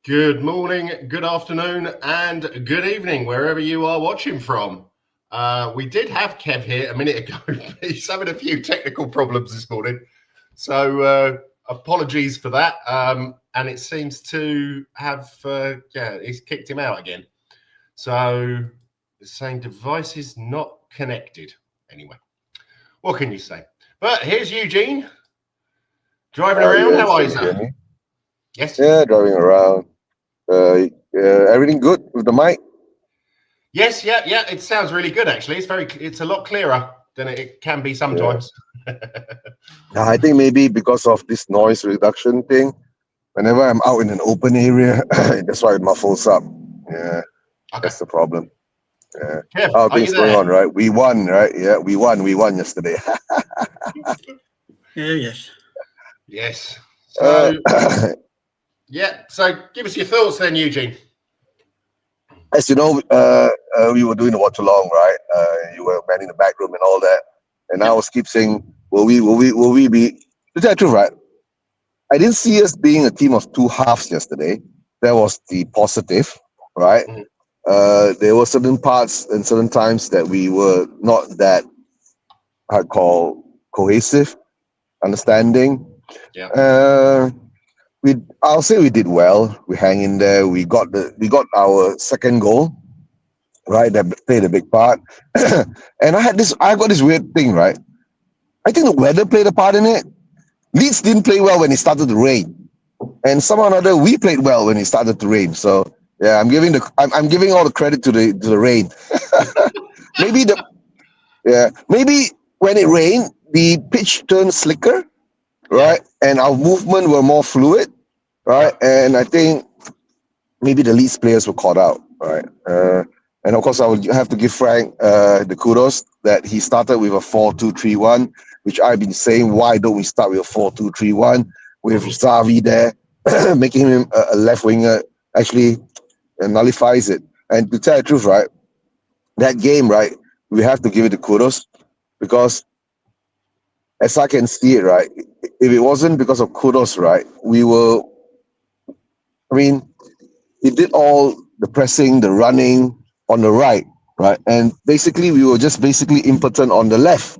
Good morning, good afternoon, and good evening, wherever you are watching from. We did have Kev here a minute ago, but he's having a few technical problems this morning. So apologies for that. And it seems to have, he's kicked him out again. So it's saying device is not connected. Anyway, what can you say? But here's Eugene driving around. Yes, How are you, sir? Yes. Yeah, driving around. Everything good with the mic? Yes, yeah. It sounds really good, actually. It's a lot clearer than it can be sometimes. I think maybe because of this noise reduction thing, whenever I'm out in an open area, that's why it muffles up. Yeah, Okay. That's the problem. Yeah. Kev, How things going on, right? We won, right? Yeah, we won yesterday. Yes. Yes. So, so give us your thoughts then, Eugene. As you know, we were doing the watch along, right? You were manning the back room and all that, and I was keep saying, "Will we be?" To tell the truth, right? I didn't see us being a team of two halves yesterday. That was the positive, right? There were certain parts and certain times that we were not that, I'd call, cohesive, understanding. Yeah. I'll say we did well. We hang in there. We got our second goal, right? That played a big part. And I got this weird thing, right? I think the weather played a part in it. Leeds didn't play well when it started to rain, and somehow or another we played well when it started to rain. So yeah, I'm giving all the credit to the rain. Maybe when it rained, the pitch turned slicker, right? Yeah. And our movement were more fluid, right? Yeah. And I think maybe the Leeds players were caught out, right? And of course, I would have to give Frank the kudos that he started with a 4-2-3-1, which I've been saying, why don't we start with a 4-2-3-1 with Xavi there, making him a left winger, actually nullifies it. And to tell the truth, right, that game, right, we have to give it the kudos, because as I can see it, right, if it wasn't because of kudos, right, he did all the pressing, the running on the right, and basically we were just impotent on the left.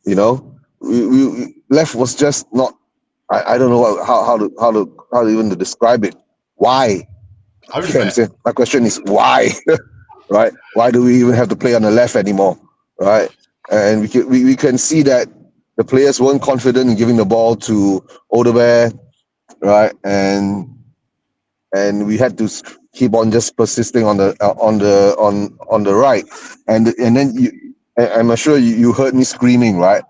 You know, we left was just not. I don't know how to even to describe it. Why? My question is why, right? Why do we even have to play on the left anymore, right? And we can see that the players weren't confident in giving the ball to Odegaard, right? And we had to keep on just persisting on the right, and then I'm sure you heard me screaming, right?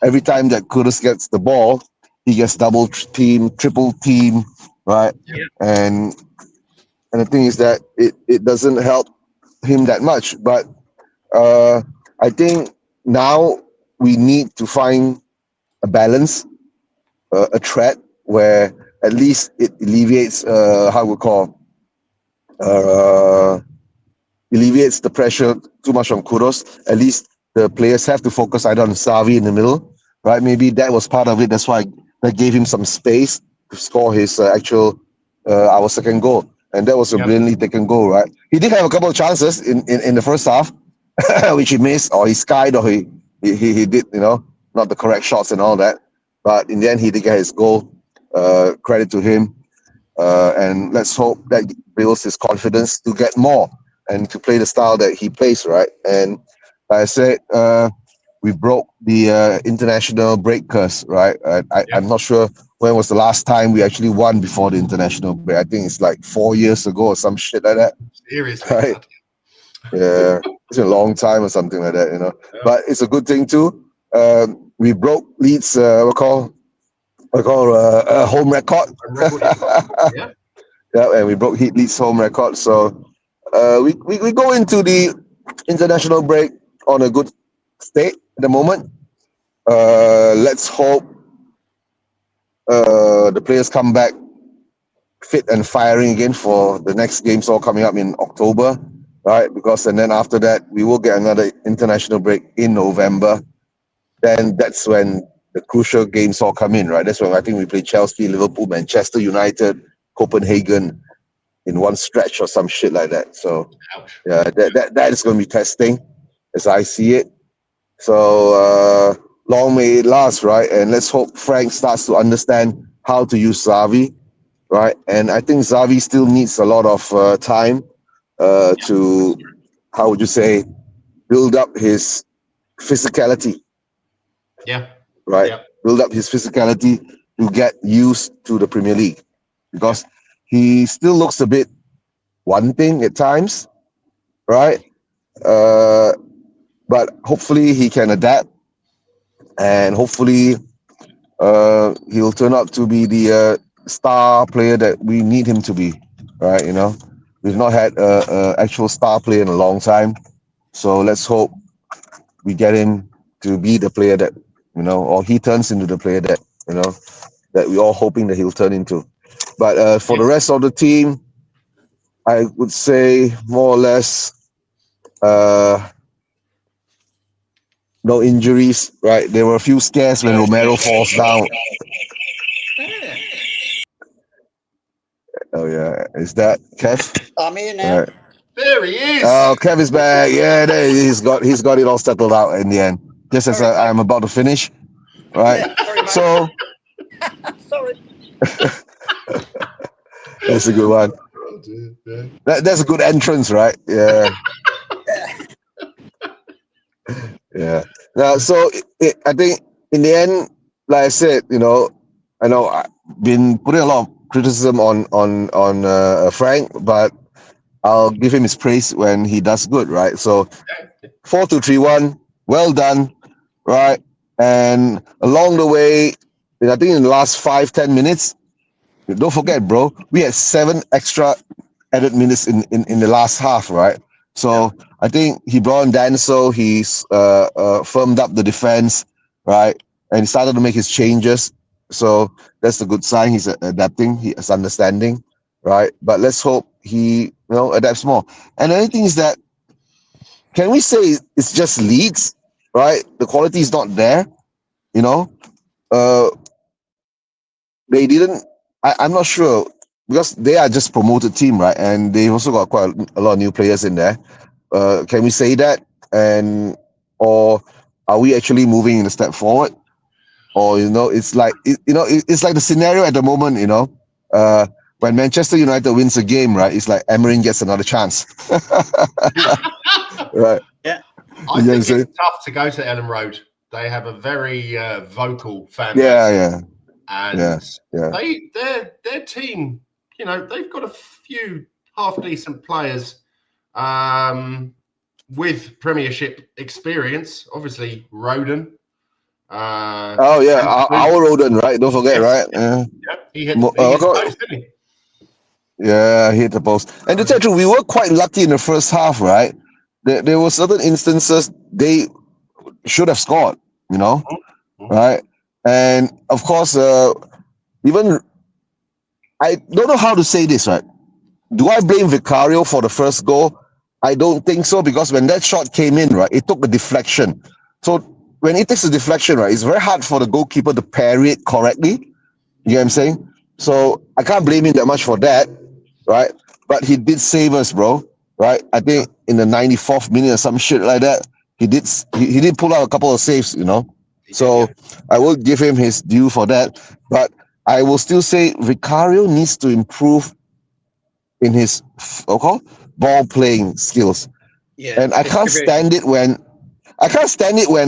Every time that Kudus gets the ball, he gets double team, triple team, right? Yeah. And the thing is that it doesn't help him that much. But I think now we need to find a balance, a thread where at least it alleviates alleviates the pressure too much on Kudos. At least the players have to focus either on Xavi in the middle, right? Maybe that was part of it. That's why that gave him some space to score his our second goal. And that was a brilliantly taken goal, right? He did have a couple of chances in the first half, which he missed, or he skied, or he did, not the correct shots and all that. But in the end, he did get his goal. Credit to him. And let's hope that builds his confidence to get more and to play the style that he plays, right? And like I said, we broke the international break curse, right? I'm not sure when was the last time we actually won before the international break. I think it's like 4 years ago or some shit like that. Seriously, right? Yeah, it's a long time or something like that, Yeah. But it's a good thing too. We broke Leeds' home record. Yeah, and we broke Leeds' home record. So we go into the international break on a good state at the moment. Let's hope the players come back fit and firing again for the next games all coming up in October, right? And then after that, we will get another international break in November. Then that's when the crucial games all come in, right? That's when I think we play Chelsea, Liverpool, Manchester United, Copenhagen, in one stretch or some shit like that. So Ouch. yeah, that is going to be testing as I see it. So long may it last, right? And let's hope Frank starts to understand how to use Xavi, right? And I think Xavi still needs a lot of time to, how would you say, build up his physicality, Yeah. right? Yeah. Build up his physicality to get used to the Premier League, because he still looks a bit wanting at times, right? But hopefully he can adapt, and hopefully he'll turn out to be the star player that we need him to be, right? You know, we've not had a actual star player in a long time, so let's hope we get him to be the player that, you know, or he turns into the player that, you know, that we're all hoping that he'll turn into. But for the rest of the team, I would say more or less no injuries, right? There were a few scares when Romero falls down. Oh yeah, is that Kev? I'm here now. Right. There he is. Oh, Kev is back. Yeah, there he's got it all settled out in the end. Just as Sorry, I'm about to finish, right? Yeah, sorry, mate. So Sorry. that's a good one. Oh, dear, yeah. That's a good entrance, right? Yeah, yeah. Now, so I think in the end, like I said, you know, I know I've been putting a lot of criticism on Frank, but I'll give him his praise when he does good, right? So 4-2-3-1, well done, right? And along the way, I think in the last 5-10 minutes, don't forget, bro, we had 7 extra added minutes in the last half, right? So I think he brought in Danso, he's firmed up the defense, right? And he started to make his changes. So that's a good sign. He's adapting, he's understanding, right? But let's hope he, you know, adapts more. And the thing is that, can we say it's just Leeds, right? The quality is not there, you know? They didn't, I'm not sure, because they are just promoted team, right? And they also got quite a lot of new players in there. Can we say that? And or are we actually moving in a step forward? Or, you know, it's like it's like the scenario at the moment, you know, when Manchester United wins a game, right? It's like Emery gets another chance, right? Yeah. I You know what I'm think saying? it's tough to go to Ellen Road. They have a very vocal fan Yeah, base, yeah, and yeah. their team, you know, they've got a few half decent players with Premiership experience. Obviously, Roden. Oh yeah, our Roden, right? Don't forget, right? Yeah. He hit his post, didn't he? Yeah, hit the post. And to tell you the truth, we were quite lucky in the first half, right? There were certain instances they should have scored, you know, right? And of course, even I don't know how to say this, right? Do I blame Vicario for the first goal? I don't think so, because when that shot came in, right, it took a deflection. So when it takes a deflection, right, it's very hard for the goalkeeper to parry it correctly. You get what I'm saying? So I can't blame him that much for that, right? But he did save us, bro. Right? I think in the 94th minute or some shit like that, he did pull out a couple of saves, you know. So I will give him his due for that. But I will still say Vicario needs to improve in his ball playing skills. Yeah. And I can't stand it when a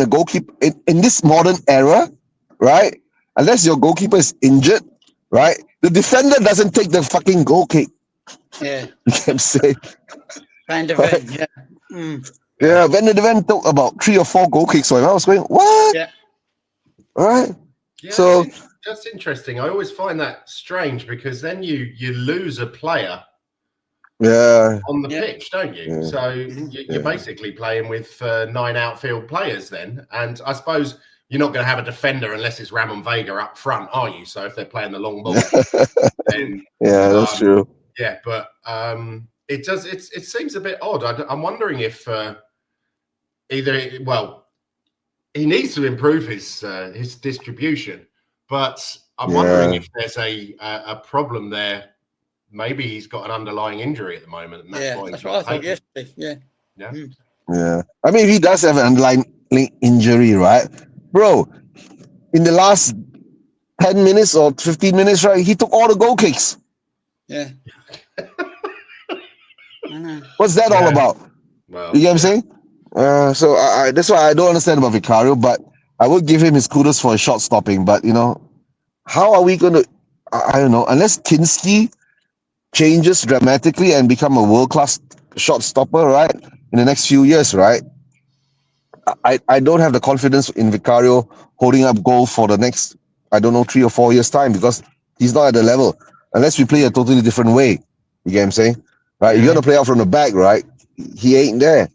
goalkeeper in this modern era, right? Unless your goalkeeper is injured, right? The defender doesn't take the fucking goal kick. Yeah. You can say. Van de Ven, yeah. Mm. Yeah, Van de Ven took about 3 or 4 goal kicks, so I was going, what? Yeah. All right. Yeah, So that's interesting. I always find that strange, because then you lose a player on the pitch, don't you? Yeah. So you're basically playing with 9 outfield players then. And I suppose you're not going to have a defender unless it's Ramon Vega up front, are you? So if they're playing the long ball, then yeah, that's true. Yeah, but it seems a bit odd. I'm wondering if he needs to improve his distribution, but I'm wondering if there's a problem there maybe he's got an underlying injury at the moment. And that's why that's he's what I not thought playing. yesterday. Yeah. Yeah. Yeah. I mean, if he does have an underlying injury, right, bro? In the last 10 minutes or 15 minutes, right, he took all the goal kicks. Yeah. I know. What's that all about? Well, You get what I'm saying? So I that's why I don't understand about Vicario, but I will give him his kudos for his shot stopping. But how are we going to? I don't know. Unless Kinski changes dramatically and become a world-class shot stopper, right, in the next few years, right? I don't have the confidence in Vicario holding up goal for the next, I don't know, 3 or 4 years time, because he's not at the level unless we play a totally different way. You get what I'm saying? Right? You got to play out from the back, right? He ain't there.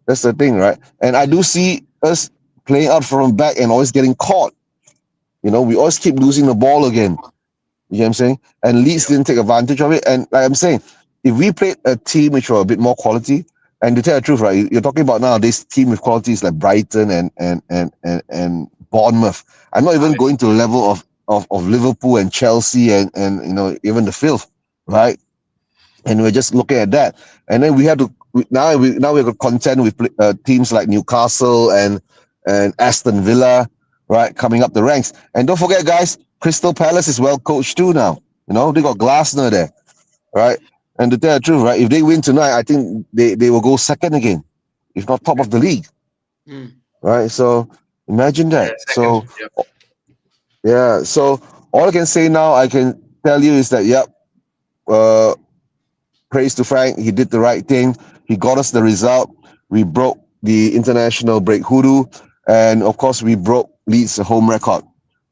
That's the thing, right? And I do see us playing out from the back and always getting caught. We always keep losing the ball again. You know what I'm saying? And Leeds didn't take advantage of it. And like I'm saying, if we played a team which were a bit more quality, and to tell the truth, right, you're talking about nowadays team with qualities like Brighton and Bournemouth. I'm not even going to the level of Liverpool and Chelsea and even the filth, right? And we're just looking at that. And then we have to now we have to contend with teams like Newcastle and Aston Villa, right, coming up the ranks. And don't forget, guys, Crystal Palace is well coached too now. They got Glasner there, right? And to tell the truth, right, if they win tonight, I think they will go second again, if not top of the league. Right? So imagine that. So so all I can say now, I can tell you is that praise to Frank, he did the right thing. He got us the result. We broke the international break hoodoo, and of course we broke Leeds' home record,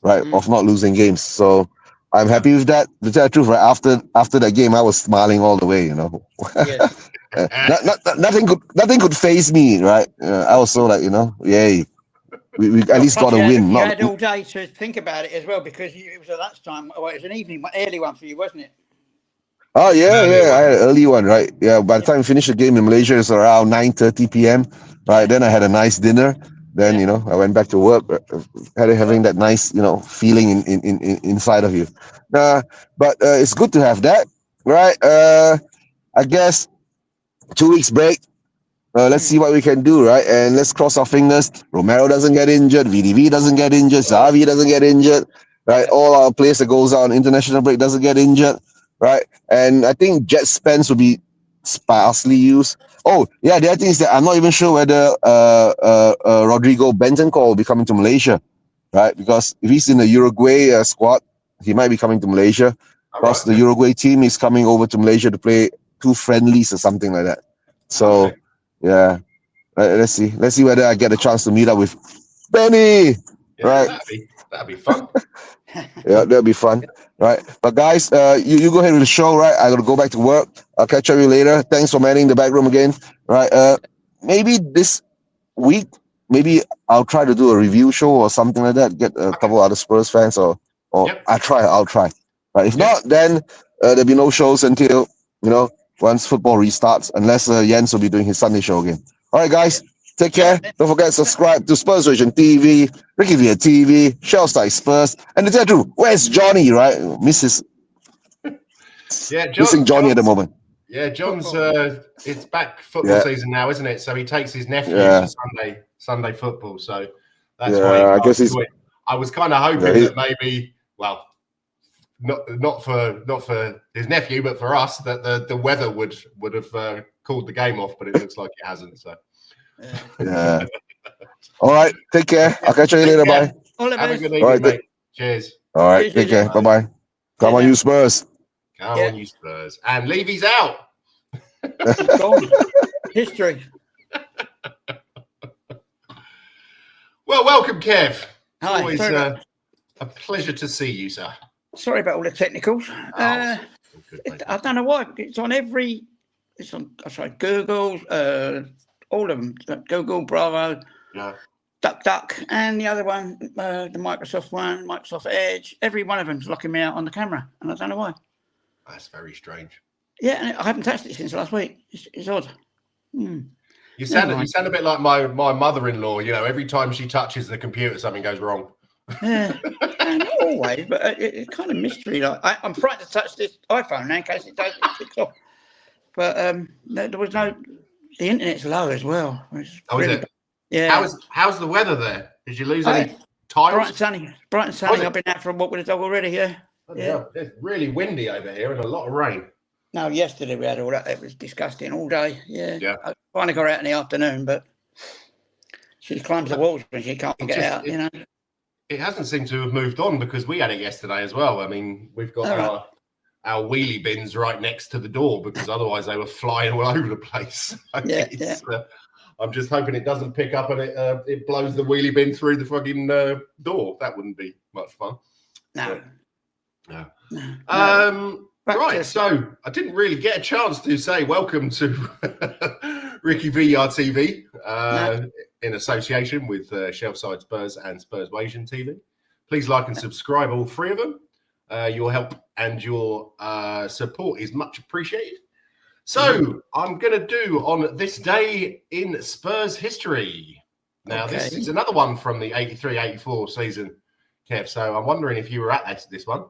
right, of not losing games. So I'm happy with that. To tell the truth, right, after that game, I was smiling all the way. Yeah. Nothing could faze me, right? I was so like, yay. We at least got a win. You had all day to think about it as well, because it was at lunchtime. Well, it was an early one for you, wasn't it? Oh yeah, I had an early one, right? Yeah, by the time we finished the game in Malaysia, it's around 9:30 p.m. Right, then I had a nice dinner. Then I went back to work, having that nice feeling in inside of you. But it's good to have that, right? I guess 2 weeks break. Let's see what we can do, right? And let's cross our fingers. Romero doesn't get injured. VDV doesn't get injured. Xavi doesn't get injured, right? All our players that goes out on international break doesn't get injured, right? And I think Jet Spence will be sparsely used. Oh, yeah, the other thing is that I'm not even sure whether Rodrigo Bentancur will be coming to Malaysia, right? Because if he's in the Uruguay squad, he might be coming to Malaysia. Because the Uruguay team is coming over to Malaysia to play 2 friendlies or something like that. So, yeah, let's see whether I get a chance to meet up with Benny. Right, that'd be fun. Yeah, that'll be fun, right? But guys, you go ahead with the show, right? I gotta go back to work. I'll catch up with you later. Thanks for manning the back room again, right? Maybe this week, maybe I'll try to do a review show or something like that. Get a couple other Spurs fans, or I'll try. Right? If not, then there'll be no shows until once football restarts, unless Jens will be doing his Sunday show again. All right, guys. Take care. Don't forget to subscribe to Spurs Vision TV, RickyVillaTV, Shell Style Spurs, and to tell the truth, where's Johnny? Right, missing Johnny at the moment. Yeah, John's. It's back football season now, isn't it? So he takes his nephew to Sunday football. So that's why I guess he's. I was kind of hoping that maybe, well, not for his nephew, but for us, that the weather would have called the game off, but it looks like it hasn't. So. Yeah. All right. Take care. I'll catch you later. Bye. Have a good evening, mate. Cheers. All right. Take care. Bye. Come on, you Spurs. Come on, you Spurs. And Levy's out. Gone. History. Well, welcome, Kev. Hi. Always a pleasure to see you, sir. Sorry about all the technicals. I don't know why. It's on every. It's on. I tried Google. All of them, Google, Bravo, Duck, and the other one, the Microsoft one, Microsoft Edge. Every one of them's locking me out on the camera, and I don't know why. That's very strange. Yeah, and I haven't touched it since last week. It's odd. You sound a bit like my mother-in-law. Every time she touches the computer, something goes wrong. Yeah, not always, but it's kind of mystery. Like I'm frightened to touch this iPhone now in case it does kicks off. But there was no. The internet's low as well. Is it? Yeah. How's the weather there? Did you lose any tiles? Bright and sunny. Bright and sunny. I've been out for a walk with the dog already. Yeah. Yeah. It's really windy over here and a lot of rain. No, yesterday we had all that. It was disgusting all day. Yeah. Yeah. I finally got out in the afternoon, but she climbs the walls when she can't get out. You know. It hasn't seemed to have moved on because we had it yesterday as well. I mean, we've got our wheelie bins right next to the door because otherwise they were flying all over the place. I'm just hoping it doesn't pick up and it blows the wheelie bin through the fucking door. That wouldn't be much fun. No. Right, so I didn't really get a chance to say welcome to RickyVillaTV in association with Shelfside Spurs and Spurs Asian TV. Please like and subscribe, all three of them. Your help and your support is much appreciated. So I'm going to do on this day in Spurs history. Now, this is another one from the 83-84 season, Kev. So I'm wondering if you were at this one.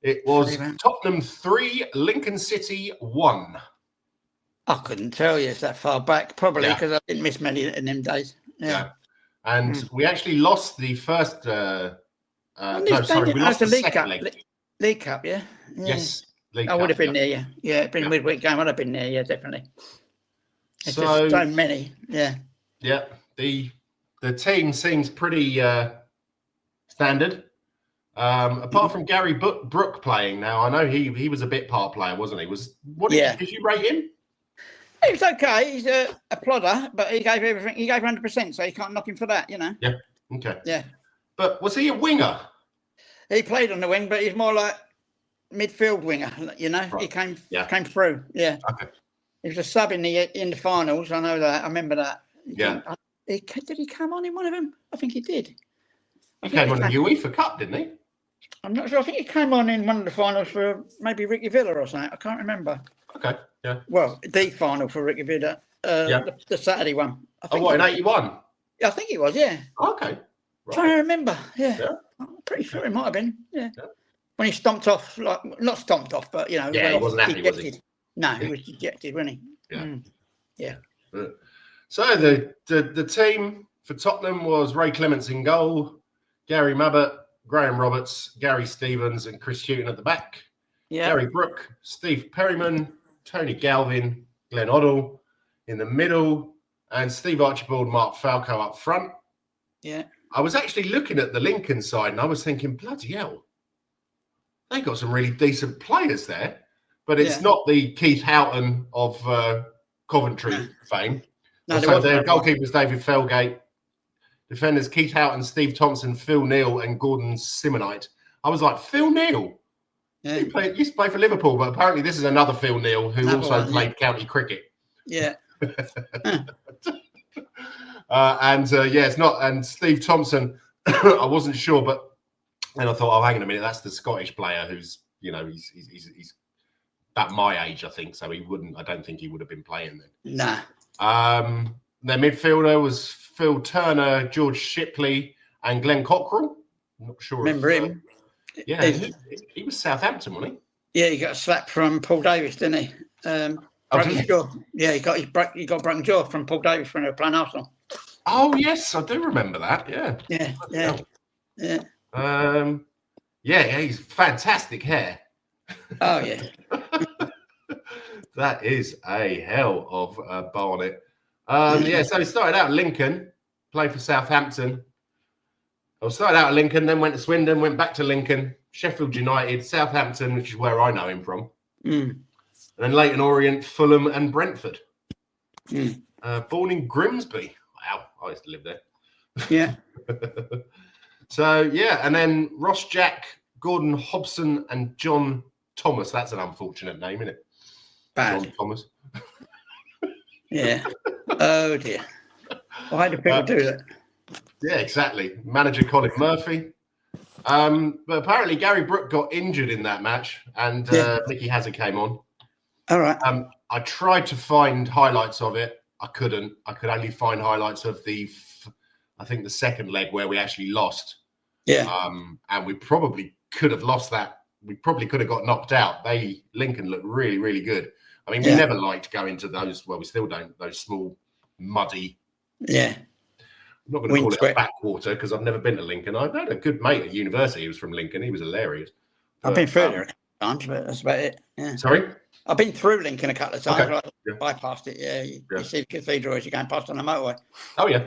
It was Tottenham 3, Lincoln City 1. I couldn't tell you it's that far back, probably because I didn't miss many in them days. Yeah. And we actually lost the first... we lost the second leg. League Cup, yeah? Yes. I would have been there, yeah. Yeah, it'd been a midweek game. I'd have been there, yeah, definitely. It's just so many, yeah. Yeah, the team seems pretty standard. Apart from Gary Brook playing now, I know he was a bit part player, wasn't he? Did you rate him? He was okay. He's a plodder, but he gave everything. He gave 100%, so you can't knock him for that, you know. Yeah. Okay. Yeah. But was he a winger? He played on the wing, but he's more like midfield winger. You know, right. He came through. Yeah. Okay. He was a sub in the finals. I know that. I remember that. Yeah. Did he come on in one of them? I think he did. He came on the UEFA Cup, didn't he? I'm not sure. I think he came on in one of the finals for maybe Ricky Villa or something. I can't remember. Okay. Yeah. Well, the final for Ricky Villa. The Saturday one. In 81? I think it was, yeah. Okay. Right. Trying to remember, yeah. I'm pretty sure it might have been, yeah. When he stomped off, not stomped off, but, you know. Yeah, he wasn't happy, was he? No, he was dejected, wasn't he? Yeah. Yeah. So the team for Tottenham was Ray Clements in goal, Gary Mabbott, Graham Roberts, Gary Stevens, and Chris Hughton at the back. Yeah. Gary Brook, Steve Perryman, Tony Galvin, Glenn Oddle in the middle, and Steve Archibald, Mark Falco up front. Yeah. I was actually looking at the Lincoln side and I was thinking, bloody hell, they got some really decent players there, but it's not the Keith Houghton of Coventry fame. No, so their goalkeepers David Felgate, defenders Keith Houghton, Steve Thompson, Phil Neal, and Gordon Simonite. I was like, Phil Neal? Yeah. He used to play for Liverpool, but apparently this is another Phil Neal who also played county cricket. Yeah. It's not. And Steve Thompson, I wasn't sure, but then I thought, oh, hang on a minute, that's the Scottish player who's, you know, he's about my age, I think. So I don't think he would have been playing then. Nah. Their midfielder was Phil Turner, George Shipley, and Glenn Cockrell. I'm not sure. Remember him? Yeah, he was Southampton, wasn't he? Yeah, he got a slap from Paul Davis, didn't he? Broke his jaw. Yeah, he got broken jaw from Paul Davis when they were playing Arsenal. Oh yes, I do remember that. Yeah. Yeah, he's fantastic hair. Oh yeah. That is a hell of a bonnet. So he started out at Lincoln, played for Southampton. Started out at Lincoln, then went to Swindon, went back to Lincoln, Sheffield United, Southampton, which is where I know him from. And then Leyton Orient, Fulham, and Brentford. Born in Grimsby. Wow, I used to live there. Yeah. And then Ross Jack, Gordon Hobson, and John Thomas. That's an unfortunate name, isn't it? Bad. John Thomas. Yeah. Oh dear. Why do people do that? Yeah, exactly. Manager Colin Murphy. But apparently Gary Brook got injured in that match, and Mickey Hazard came on. All right. I tried to find highlights of it. I couldn't. I could only find highlights of the second leg where we actually lost. Yeah. And we probably could have lost that. We probably could have got knocked out. Lincoln looked really, really good. I mean, we never liked going to those. Well, we still don't. Those small, muddy. Yeah. I'm not going to call it a backwater because I've never been to Lincoln. I had a good mate at university who was from Lincoln. He was hilarious. I've been through there a couple of times, but that's about it. Yeah. Sorry? I've been through Lincoln a couple of times. Okay. I bypassed it. Yeah. You see the cathedral as you're going past on the motorway. Oh, yeah.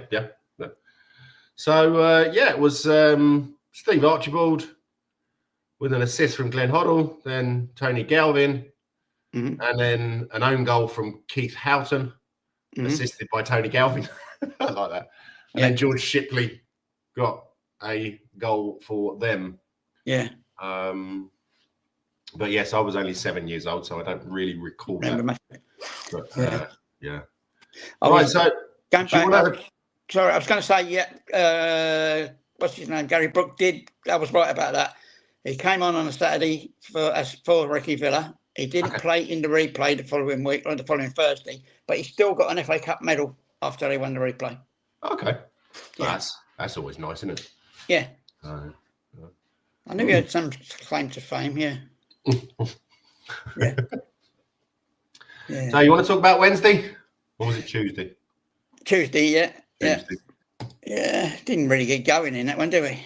So, it was Steve Archibald with an assist from Glenn Hoddle, then Tony Galvin, and then an own goal from Keith Houghton, assisted by Tony Galvin. I like that. And then George Shipley got a goal for them. Yeah. But yes, I was only 7 years old, so I don't really recall that. But, yeah. All right, so going back. Sorry, I was going to say, what's his name? Gary Brook I was right about that. He came on a Saturday for Ricky Villa. He didn't play in the replay the following week or the following Thursday, but he still got an FA Cup medal after he won the replay. Okay. Well, that's always nice, isn't it? Yeah. I knew he had some claim to fame, yeah. So you want to talk about Wednesday? Or was it Tuesday? Tuesday, yeah. Tuesday. Yeah. Didn't really get going in that one, did we?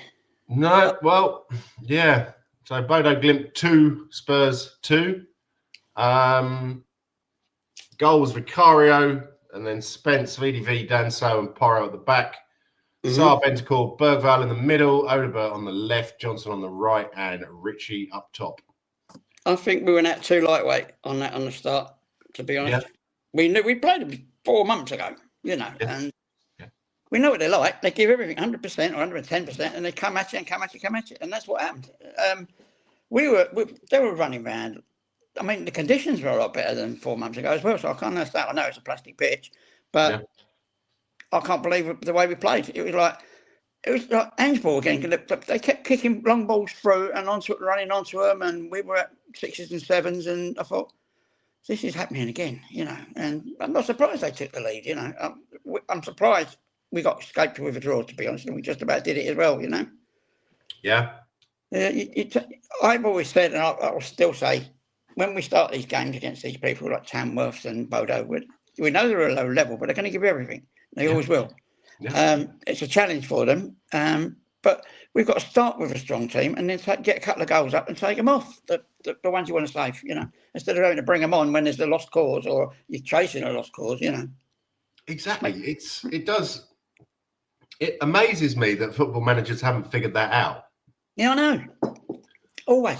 No, well, yeah. So Bodo Glimt 2, Spurs 2. Goals Vicario, and then Spence, VDV, Danso, and Porro at the back. Saar, Bentancur, Bergvall in the middle, Odebert on the left, Johnson on the right, and Richie up top. I think we went out too lightweight on that on the start, to be honest. Yeah. We played them 4 months ago, and we know what they're like. They give everything 100% or 110%, and they come at you and come at you, and that's what happened. They were running around. I mean, the conditions were a lot better than 4 months ago as well, so I can't understand. I know it's a plastic pitch, but I can't believe the way we played. It was like handball again. They kept kicking long balls through and running onto them, and we were at 6s and 7s, and I thought, this is happening again, and I'm not surprised they took the lead, I'm surprised we got escaped with a draw, to be honest, and we just about did it as well, Yeah. I've always said, and I'll still say, when we start these games against these people like Tamworth and Bodo, we know they're a low level, but they're going to give you everything. They always will. Yeah. It's a challenge for them, but we've got to start with a strong team and then get a couple of goals up and take them off, the ones you want to save, instead of having to bring them on when there's the lost cause or you're chasing a lost cause, Exactly. It amazes me that football managers haven't figured that out. Yeah, I know. Always.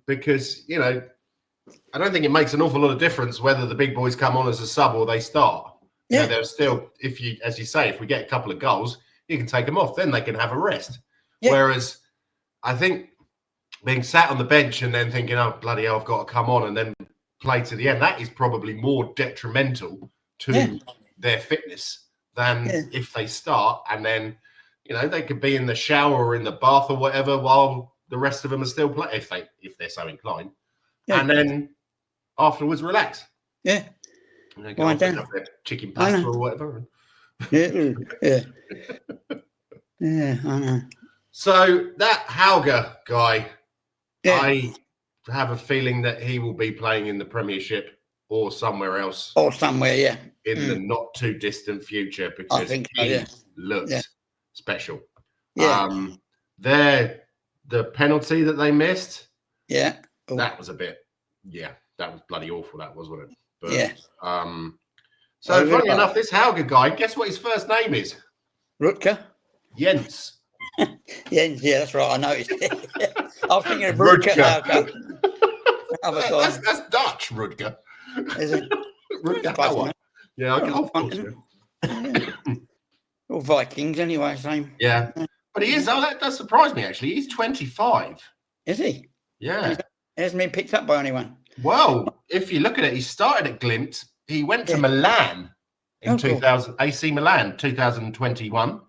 Because, I don't think it makes an awful lot of difference whether the big boys come on as a sub or they start. Yeah. They're still, as you say, if we get a couple of goals, you can take them off, then they can have a rest. Yeah. Whereas I think being sat on the bench and then thinking, oh, bloody hell, I've got to come on and then play to the end, that is probably more detrimental to their fitness than if they start and then, they could be in the shower or in the bath or whatever while the rest of them are still playing, if they're so inclined. Yeah. And then afterwards relax. Yeah. Wind down. Chicken pasta or whatever. Yeah, I know. So that Hauger guy, I have a feeling that he will be playing in the Premiership or somewhere else. Or somewhere, in the not too distant future, because he looked special. Yeah. The penalty that they missed. Yeah. That was a bit. Yeah, that was bloody awful. That was, wasn't it? But, so funny enough, this Hauger guy, guess what his first name is? Rutger. Jens. Jens, yeah, that's right. I noticed. I was thinking of Rutger Hauger. That's Dutch, Rutger. Is it? Rutger Hauger. Yeah, of course. All Vikings, anyway, same. Yeah. But he is, that surprised me, actually. He's 25. Is he? Yeah. He hasn't been picked up by anyone. Well, if you look at it, he started at Glimt. He went to Milan in 2000, AC Milan, 2021.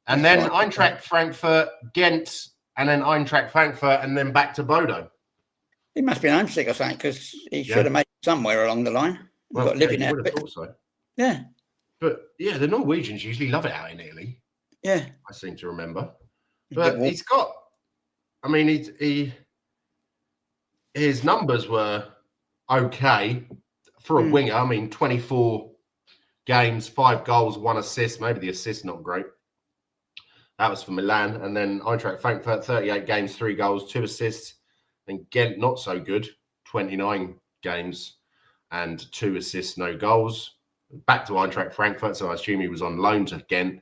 And then Eintracht Frankfurt, Ghent, and then Eintracht Frankfurt, and then back to Bodo. He must be homesick or something, because he should have made it somewhere along the line. Well, got living would have thought so. Yeah. But, the Norwegians usually love it out in Italy. Yeah. I seem to remember. But he's got. I mean, his numbers were okay for a winger. I mean, 24 games, 5 goals, 1 assist. Maybe the assist not great. That was for Milan. And then Eintracht Frankfurt, 38 games, 3 goals, 2 assists. And Ghent, not so good, 29 games and 2 assists, no goals. Back to Eintracht Frankfurt, so I assume he was on loan to Ghent.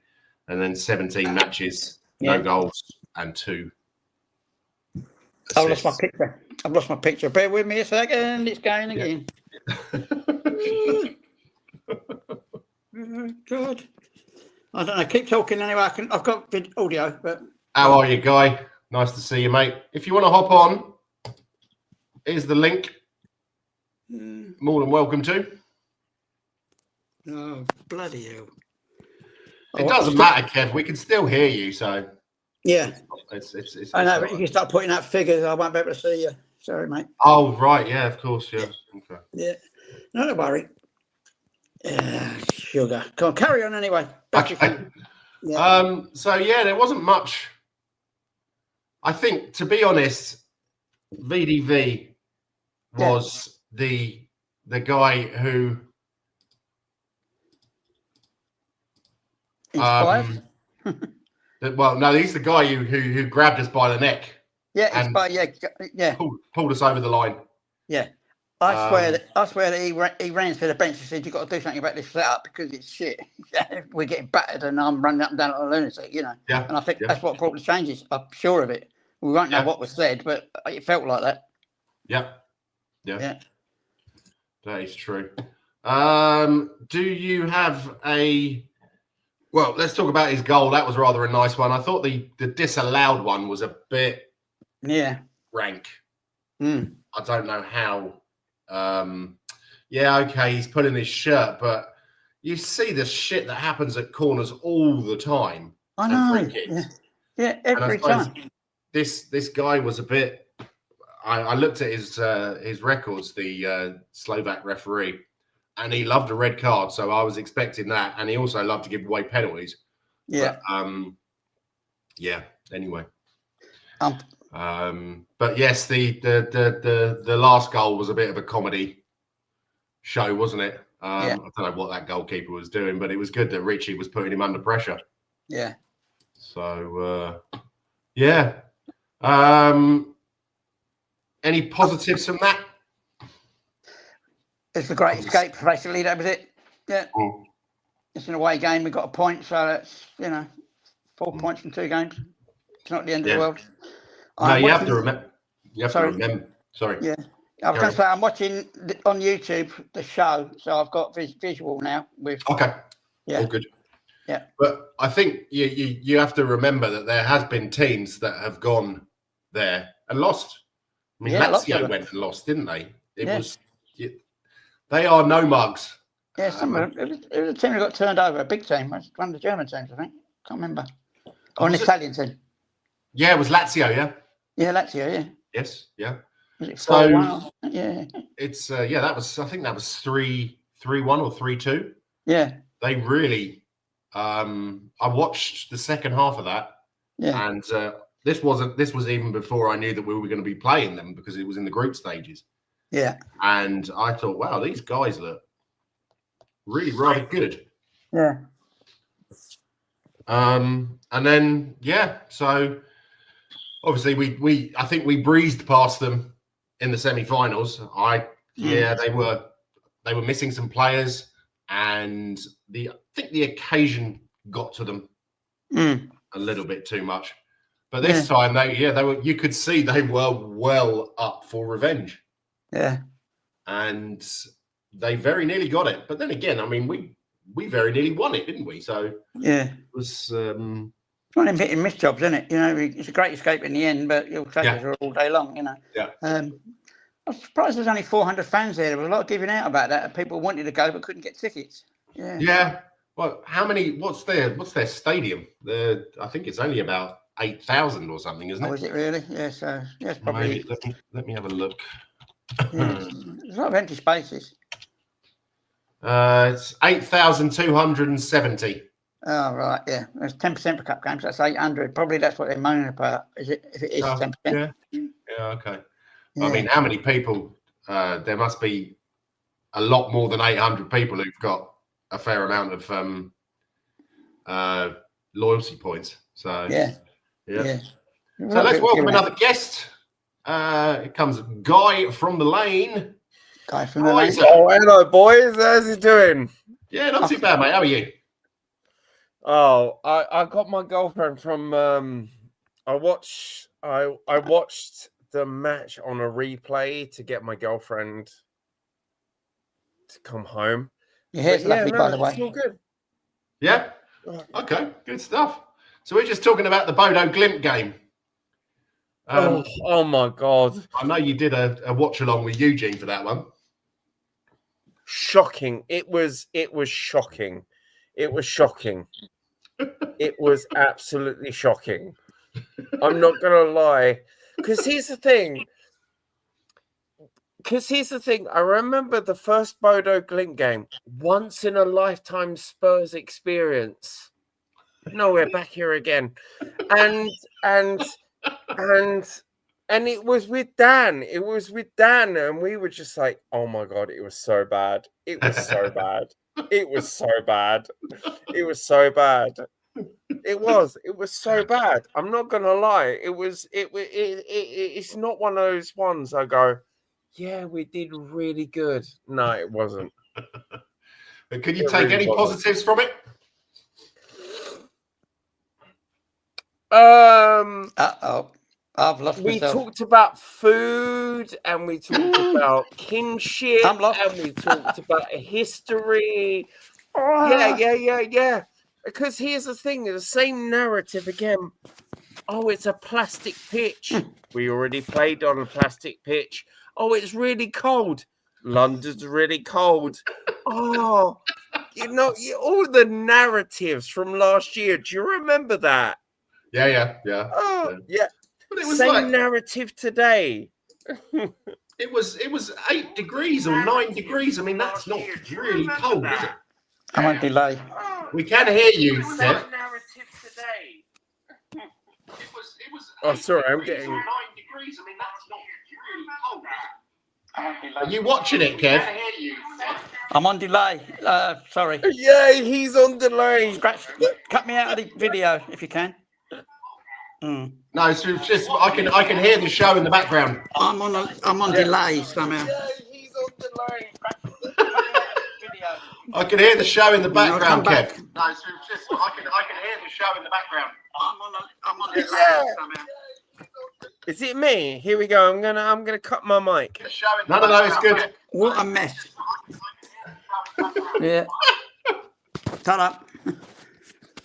And then 17 matches, no goals and 2 assists. I've lost my picture. Bear with me a second. It's going again. God. I don't know. Keep talking anyway. I've got audio, but. How are you, Guy? Nice to see you, mate. If you want to hop on, here's the link. More than welcome to. Oh, bloody hell. It doesn't matter, Kev. We can still hear you, so. Yeah. It's I know, but you can start putting out figures. I won't be able to see you. Sorry, mate. Oh, right. Yeah, of course. Yeah. Okay. Yeah. No, don't worry. Sugar. Come on, carry on anyway. Okay. Yeah. So, yeah, there wasn't much. I think, to be honest, VDV was the guy who inspired. Well, no, he's the guy who grabbed us by the neck. Yeah, and yeah. Pulled us over the line. Yeah, I swear that he ran to the bench and said, "You've got to do something about this setup because it's shit. We're getting battered, and I'm running up and down like a lunatic, you know." Yeah. And I think that's what brought the changes. I'm sure of it. We won't know what was said, but it felt like that. Yeah. That is true. Do you have a? Well, let's talk about his goal. That was rather a nice one. I thought the disallowed one was a bit rank. I don't know how. Okay, he's pulling his shirt, but you see the shit that happens at corners all the time. I know. Yeah, every time. This guy was a bit. I looked at his records, the Slovak referee, and he loved a red card, so I was expecting that, and he also loved to give away penalties. Yeah. But, anyway. But yes, the last goal was a bit of a comedy show, wasn't it? I don't know what that goalkeeper was doing, but it was good that Richie was putting him under pressure. Yeah. So any positives from that? It's the great escape, basically. That was it. Yeah. It's an away game. We got a point, so that's 4 points from 2 games. It's not the end of the world. No, you have to remember. Sorry. Yeah. I was going to say, I'm watching on YouTube the show, so I've got visual now. Okay. Yeah. All good. Yeah. But I think you have to remember that there has been teams that have gone there and lost. I mean, Lazio went and lost, didn't they? They are no mugs. Yeah, it was a team that got turned over, a big team. It was one of the German teams, I think. Can't remember. Or an Italian team. Yeah, it was Lazio, yeah? Yeah, Lazio, yeah. Yes, yeah. Was it 4-1? Yeah. It's, I think that was 3-1 or 3-2. Yeah. They really, I watched the second half of that. Yeah. And this was even before I knew that we were going to be playing them because it was in the group stages. Yeah. And I thought, wow, these guys look really rather good. Yeah. And then so obviously I think we breezed past them in the semi-finals. They were missing some players, and I think the occasion got to them a little bit too much. But this time you could see they were well up for revenge. Yeah. And they very nearly got it. But then again, I mean, we very nearly won it, didn't we? So it was one of them hit and miss jobs, isn't it? It's a great escape in the end, but you'll take it all day long, Yeah. I'm surprised there's only 400 fans there. There was a lot of giving out about that. People wanted to go but couldn't get tickets. Yeah. Yeah. Well, how many? What's their stadium? I think it's only about 8,000 or something, isn't it? Oh, is it really? Yeah. So it's probably. Let me have a look. Yeah, there's a lot of empty spaces. It's 8,270. Oh, right, yeah. It's 10% for cup games. That's 800. Probably that's what they're moaning about. Is it? If it is 10%. Yeah. Yeah. Okay. Yeah. I mean, how many people? There must be a lot more than 800 people who've got a fair amount of loyalty points. So yeah. So let's welcome another guest. It comes Guy from the Lane. Guy from the Lane. Oh, hello, boys. How's he doing? Yeah, not too bad, mate. How are you? Oh, I got my girlfriend from I watched the match on a replay to get my girlfriend to come home. Your hair's lovely, by the way. It's all good. Yeah. Okay, good stuff. So we're just talking about the Bodo Glimt game. Oh my God. I know you did a watch along with Eugene for that one. Shocking. It was shocking. It was shocking. It was absolutely shocking. I'm not going to lie. Because here's the thing. I remember the first Bodo Glimt game. Once in a lifetime Spurs experience. No, we're back here again. And it was with Dan. And we were just like, oh my God, it was so bad. It was so bad. It was so bad. It was so bad. It was so bad. I'm not gonna lie. It's not one of those ones I go, yeah, we did really good. No, it wasn't. But could you take any positives from it? I've lost we myself. talked about food and we talked about kinship and we talked about history. Yeah. Because here's the thing, the same narrative again. Oh, it's a plastic pitch. We already played on a plastic pitch. Oh, it's really cold. London's really cold. Oh, all the narratives from last year. Do you remember that? Yeah. Oh, yeah. But it was same narrative today. It was 8 degrees or 9 degrees. I mean, that's not really cold, is it? I'm on delay. We can hear you, Steph. Narrative today. Oh, sorry, I'm getting 9 degrees. I mean, that's not really cold, is it? Are you watching it, Kev? I'm on delay. Sorry. Yeah, he's on delay. Cut me out of the video if you can. No, it's just I can hear the show in the background. I'm on delay somehow. Yeah, he's on delay. I can hear the show in the background, Kev. No, it's just I can hear the show in the background. I'm on delay somehow. Is it me? Here we go. I'm gonna cut my mic. No, it's good. What a mess. Yeah. Shut up.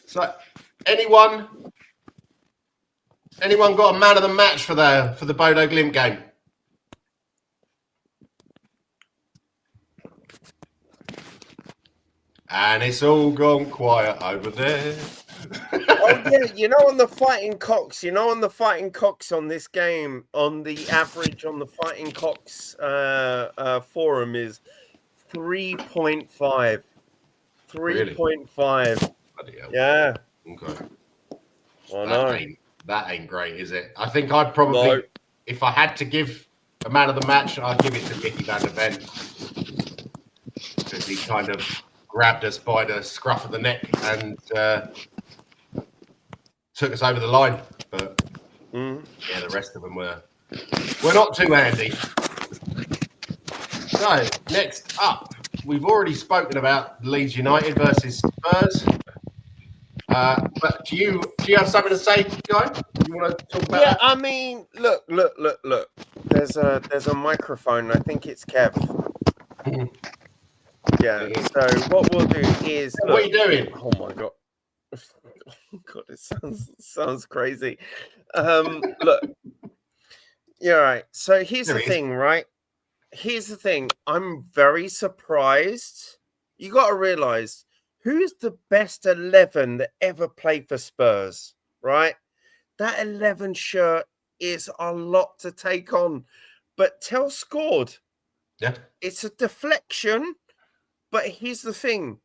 So, anyone got a man of the match for the Bodo Glimt game? And it's all gone quiet over there. Oh yeah, on the Fighting Cocks, on this game, on the average on the Fighting Cocks forum is 3.5. 3.5. Really? Yeah. Okay. I know. That ain't great, is it? I think I'd probably, if I had to give a man of the match, I'd give it to Mickey van der Ven. Because he kind of grabbed us by the scruff of the neck and took us over the line. But yeah, the rest of them were not too handy. So next up, we've already spoken about Leeds United versus Spurs. But do you have something to say, Guy? You want to talk about that? I mean, look. There's a microphone. I think it's Kev. Yeah. So what we'll do is. What are you doing? Oh my God. God, it sounds crazy. Look. Yeah. Right. So here's the thing, right? Here's the thing. I'm very surprised. You got to realize. Who's the best 11 that ever played for Spurs, right? That 11 shirt is a lot to take on. But Tell scored. Yeah. It's a deflection. But here's the thing.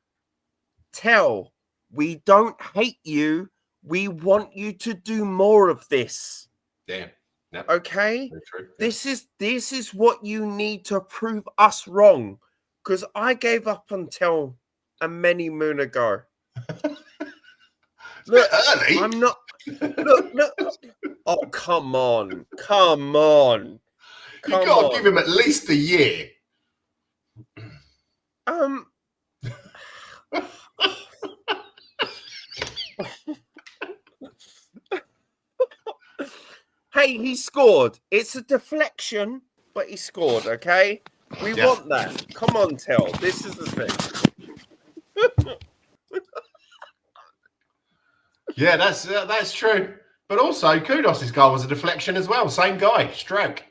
Tell We don't hate you. We want you to do more of this. Yeah. Yep. Okay. True. This is what you need to prove us wrong. Because I gave up until a many moon ago. Look, early. I'm not. Look. Oh, come on. Come on. You got to give him at least a year. Hey, he scored. It's a deflection, but he scored, okay? We want that. Come on, Tell. This is the thing. Yeah, that's true. But also, Kudus' goal was a deflection as well. Same guy, stroke.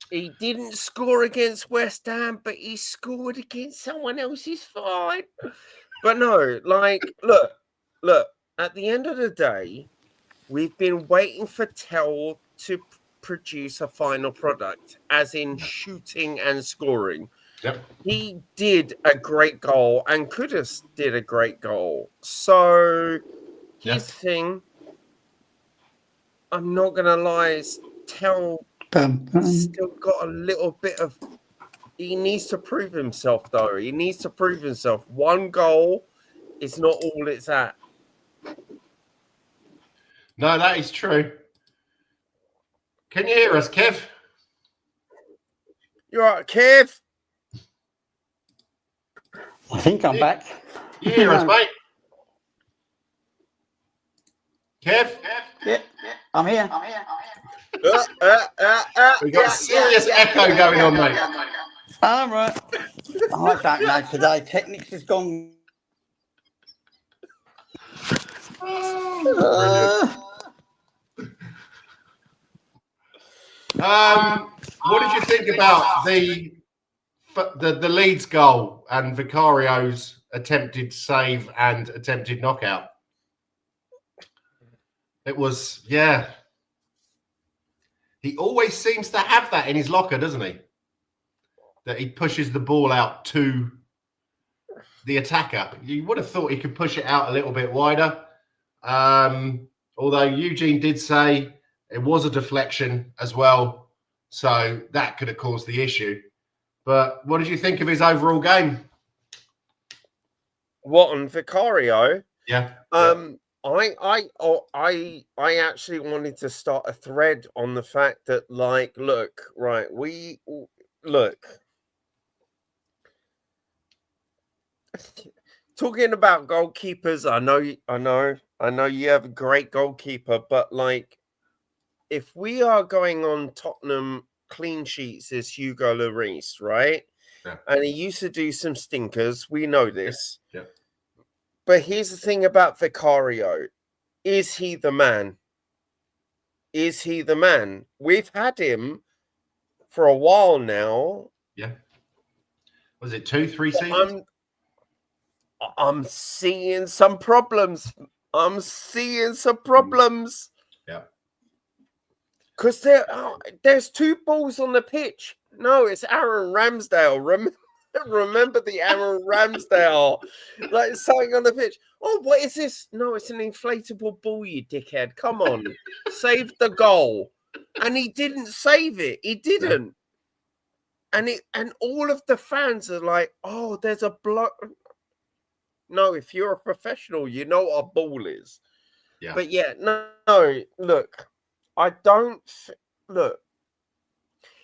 He didn't score against West Ham, but he scored against someone else's side. But no, like, look, at the end of the day, we've been waiting for Tell to produce a final product, as in shooting and scoring. Yep. He did a great goal, and Kudus did a great goal. So, here's the thing. I'm not going to lie, Tell still got a little bit of... He needs to prove himself, though. He needs to prove himself. One goal is not all it's at. No, that is true. Can you hear us, Kev? You all right, Kev? I think I'm back. You hear us, mate? Kev? Yeah, I'm here. We've got a serious echo going on, mate. All right. I don't know today. Technics has gone. What did you think about the Leeds goal and Vicario's attempted save and attempted knockout? It was, yeah. He always seems to have that in his locker, doesn't he? That he pushes the ball out to the attacker. You would have thought he could push it out a little bit wider. Although Eugene did say it was a deflection as well. So that could have caused the issue. But what did you think of his overall game? What, on Vicario? Yeah. I actually wanted to start a thread on the fact that, like, look, talking about goalkeepers, I know you have a great goalkeeper, but like, if we are going on Tottenham clean sheets as Hugo Lloris, right? Yeah. And he used to do some stinkers. We know this. Yeah. But here's the thing about Vicario. Is he the man? Is he the man? We've had him for a while now. Yeah. Was it 2-3 seasons? I'm seeing some problems. Yeah. Because there's two balls on the pitch. No, it's Aaron Ramsdale. Remember the Aaron Ramsdale, like something on the pitch. Oh, what is this? No, it's an inflatable ball, you dickhead. Come on, save the goal. And he didn't save it. He didn't. And all of the fans are like, oh, there's a block. No, if you're a professional, you know what a ball is. Yeah. But yeah, no, look, I don't look.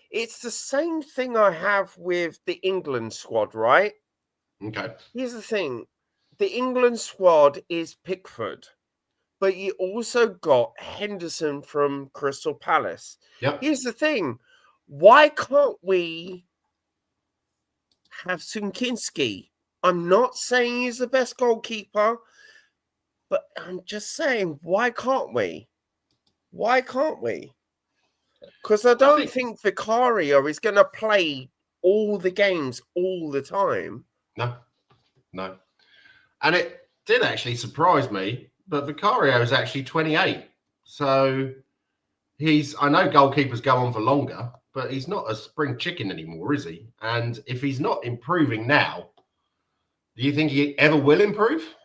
It's the same thing I have with the England squad, right? Okay. Here's the thing. The England squad is Pickford, but you also got Henderson from Crystal Palace. Yep. Here's the thing. Why can't we have Sunkinski? I'm not saying he's the best goalkeeper, but I'm just saying, why can't we? Why can't we? Because I don't think Vicario is going to play all the games all the time. No. And it did actually surprise me, but Vicario is actually 28. So I know goalkeepers go on for longer, but he's not a spring chicken anymore, is he? And if he's not improving now, Do you think he ever will improve?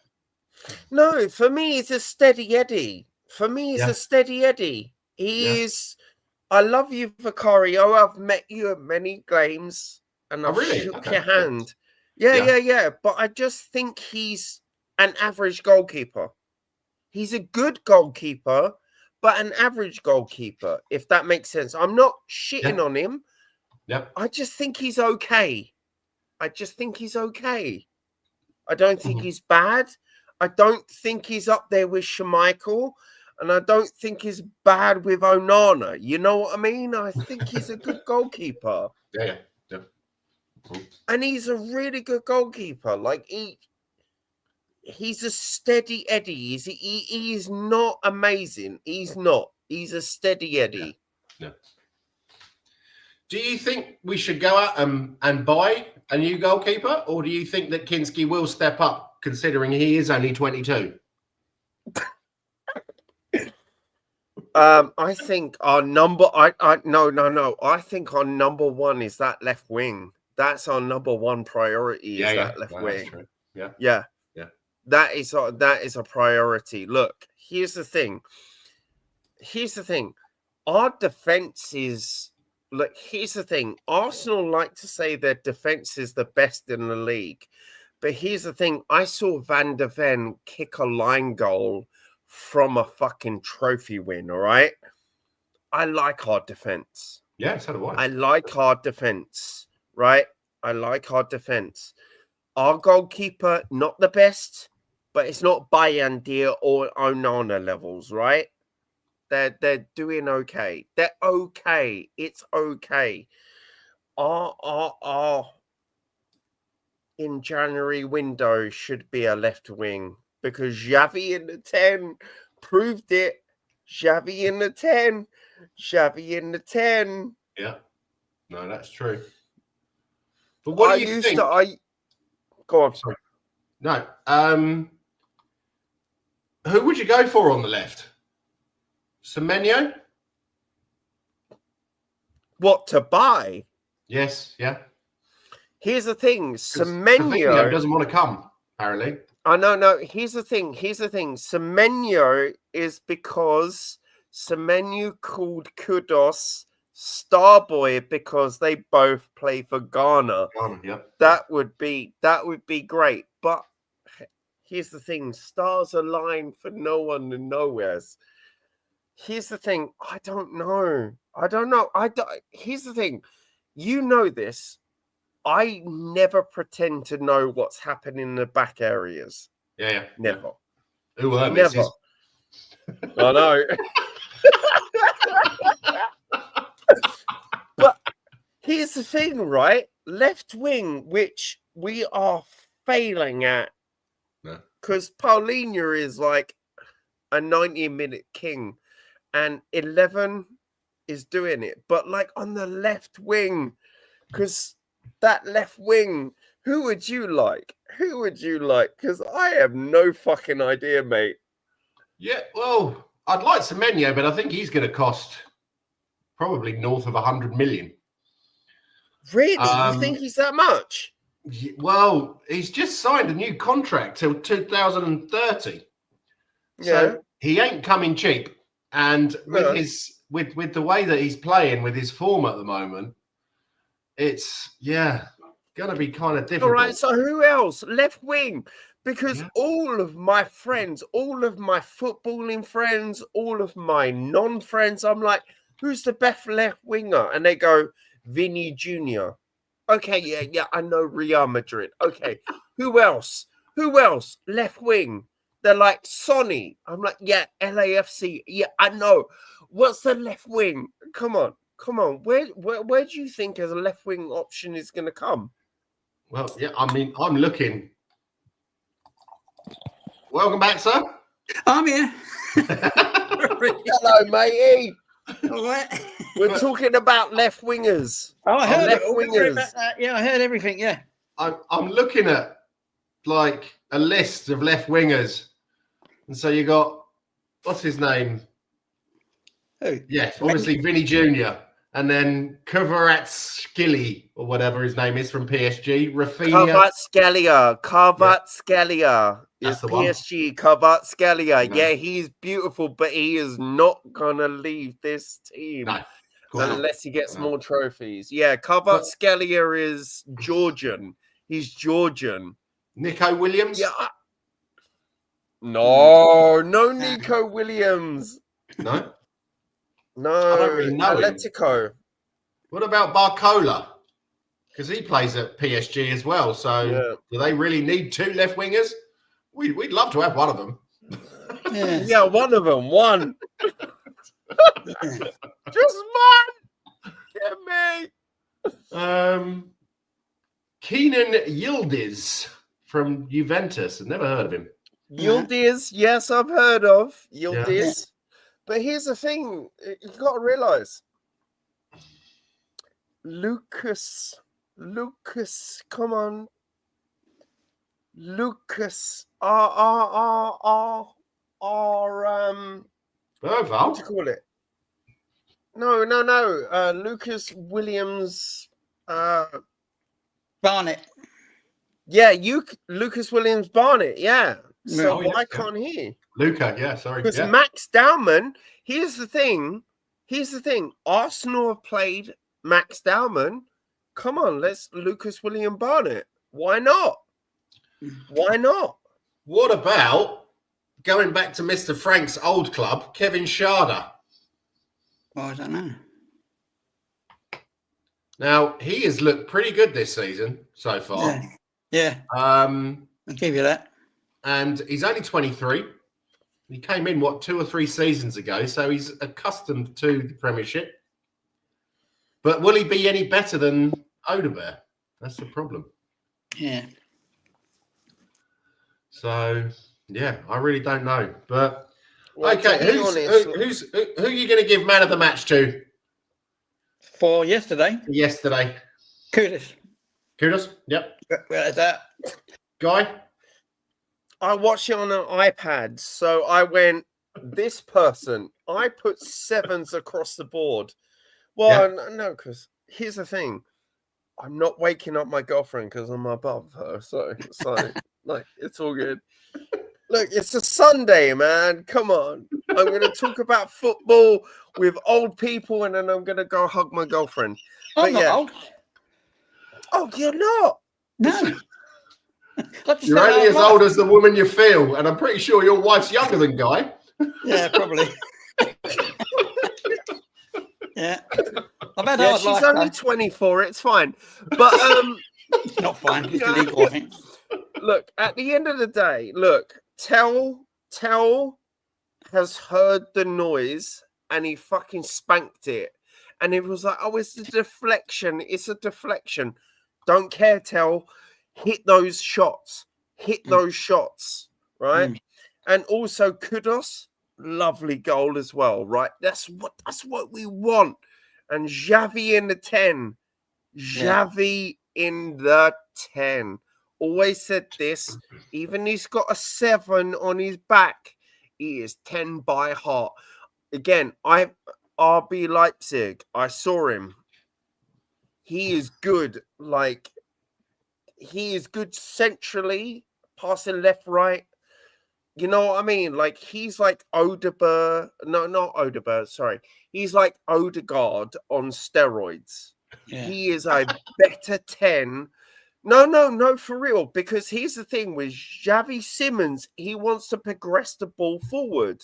No, for me, it's a steady Eddie. For me, it's a steady Eddie. He is. I love you, Vicario. I've met you at many games and I've shook your hand. Yeah. But I just think he's an average goalkeeper. He's a good goalkeeper, but an average goalkeeper, if that makes sense. I'm not shitting on him. Yep. I just think he's okay. I don't think he's bad. I don't think he's up there with Schmeichel. And I don't think he's bad with Onana. You know what I mean? I think he's a good goalkeeper. Yeah. And he's a really good goalkeeper. Like, he's a steady Eddie. He is not amazing. He's not. He's a steady Eddie. Yeah. Do you think we should go out and buy a new goalkeeper? Or do you think that Kinski will step up, considering he is only 22? I think our number no. I think our number one is that left wing. That's our number one priority. That left wing. Yeah. That is a priority. Look, here's the thing. Our defense is here's the thing. Arsenal like to say their defense is the best in the league. But here's the thing. I saw Van de Ven kick a line goal from a fucking trophy win, all right? I like our defense. Yeah, so do I. I like our defense, right? I like our defense. Our goalkeeper, not the best, but it's not Bayandir or Onana levels, right? They're doing okay. They're okay. It's okay. Our in January window should be a left wing. Because Xavi in the 10 proved it. Xavi in the 10. Yeah. No, that's true. But what do you think? Go on. Sorry. No. Who would you go for on the left? Semenyo? What, to buy? Yes, yeah. Here's the thing. Semenyo doesn't want to come, apparently. No. Here's the thing. Semenyo is because Semenyo called Kudos Starboy because they both play for Ghana. That would be great. But here's the thing. Stars align for no one and nowheres. Here's the thing. I don't know. Here's the thing. You know this. I never pretend to know what's happening in the back areas. Yeah. Never. Who are never. I know. But here's the thing, right? Left wing, which we are failing at. Because Paulinho is like a 90-minute king. And 11 is doing it. But like on the left wing, because that left wing, who would you like? Because I have no fucking idea, mate. Yeah, well, I'd like Semenyo, but I think he's going to cost probably north of 100 million. Really? You think he's that much? Well, he's just signed a new contract till 2030. Yeah. So he ain't coming cheap. And with with the way that he's playing, with his form at the moment, it's going to be kind of difficult. All right, so who else? Left wing. Because all of my friends, all of my footballing friends, all of my non-friends, I'm like, who's the best left winger? And they go, Vinny Jr. Okay, yeah, I know Real Madrid. Okay, who else? Left wing. They're like, Sonny. I'm like, yeah, LAFC. Yeah, I know. What's the left wing? Come on. Where do you think as a left wing option is going to come? Well, yeah, I mean, I'm looking. Welcome back, sir. I'm here. Hello, matey. All right. We're talking about left wingers. Oh, I heard left it. wingers. About that. Yeah, I heard everything. Yeah. I'm looking at like a list of left wingers, and so you got what's his name? Who? Yes, obviously Vinny Jr. And then Kvaratskhelia, or whatever his name is, from PSG. Rafinha. Kvaratskhelia is the PSG. Kvaratskhelia. Yeah, he's beautiful, but he is not going to leave this team unless he gets more trophies. Yeah, Kvaratskhelia is Georgian. He's Georgian. Nico Williams? Yeah. No Nico Williams. No? No, I don't really know Atletico. Him. What about Barcola? Because he plays at PSG as well. So do they really need 2 left wingers? We'd love to have one of them. Yeah, one of them. One. Just one. Get me. Kenan Yildiz from Juventus. I've never heard of him. Yildiz, yes, I've heard of Yildiz. Yeah. But here's the thing, you've got to realize, Lucas, come on. Lucas, what do you call it? No. Lucas Williams, Barnett. Yeah, Lucas Williams Barnett, yeah. So why can't he? Luca, yeah, sorry. Because Max Dowman, here's the thing. Arsenal have played Max Dowman. Come on, let's Lucas William Barnett. Why not? What about going back to Mr. Frank's old club, Kevin Schade? Oh, I don't know. Now, he has looked pretty good this season so far. Yeah. I'll give you that. And he's only 23. He came in, 2 or 3 seasons ago, so he's accustomed to the Premiership. But will he be any better than Odegaard? That's the problem. Yeah. So, yeah, I really don't know. But, okay, who are you going to give man of the match to? For yesterday? Kudus, yep. Where's that? Guy? I watched it on an iPad, so I went, this person, I put 7s across the board. Well, no, because here's the thing. I'm not waking up my girlfriend because I'm above her, so like, it's all good. Look, it's a Sunday, man. Come on. I'm going to talk about football with old people, and then I'm going to go hug my girlfriend. I'm not old. Oh, you're not? No. You're only as old as the woman you feel, and I'm pretty sure your wife's younger than Guy. Yeah, probably. Yeah. I've had she's only 24. It's fine. But it's not fine. It's illegal, I think. Look, at the end of the day, Tell has heard the noise and he fucking spanked it. And it was like, oh, it's a deflection. It's a deflection. Don't care, Tell. Hit those shots. Right? And also Kudus, lovely goal as well, right? That's what we want. And Xavi in the 10. Xavi in the 10. Always said this, even he's got a 7 on his back, he is 10 by heart. Again, RB Leipzig, I saw him. He is good. He is good centrally, passing left, right. You know what I mean? Like, he's like Odegaard. No, not Odegaard, sorry. He's like Odegaard on steroids. Yeah. He is a better 10. No, for real. Because here's the thing with Xavi Simons, he wants to progress the ball forward.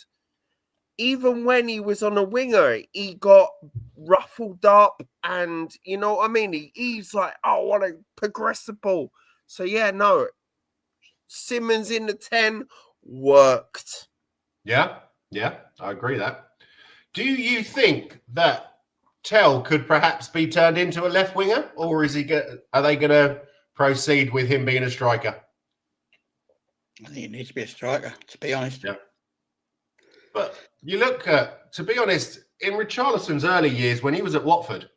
Even when he was on a winger, he got ruffled up and, you know what I mean? He's like, I want to progress the ball. So, yeah, no. Simons in the 10 worked. Yeah, I agree with that. Do you think that Tell could perhaps be turned into a left winger? Or are they going to proceed with him being a striker? I think he needs to be a striker, to be honest. Yeah. But you look at, to be honest, in Richarlison's early years when he was at Watford,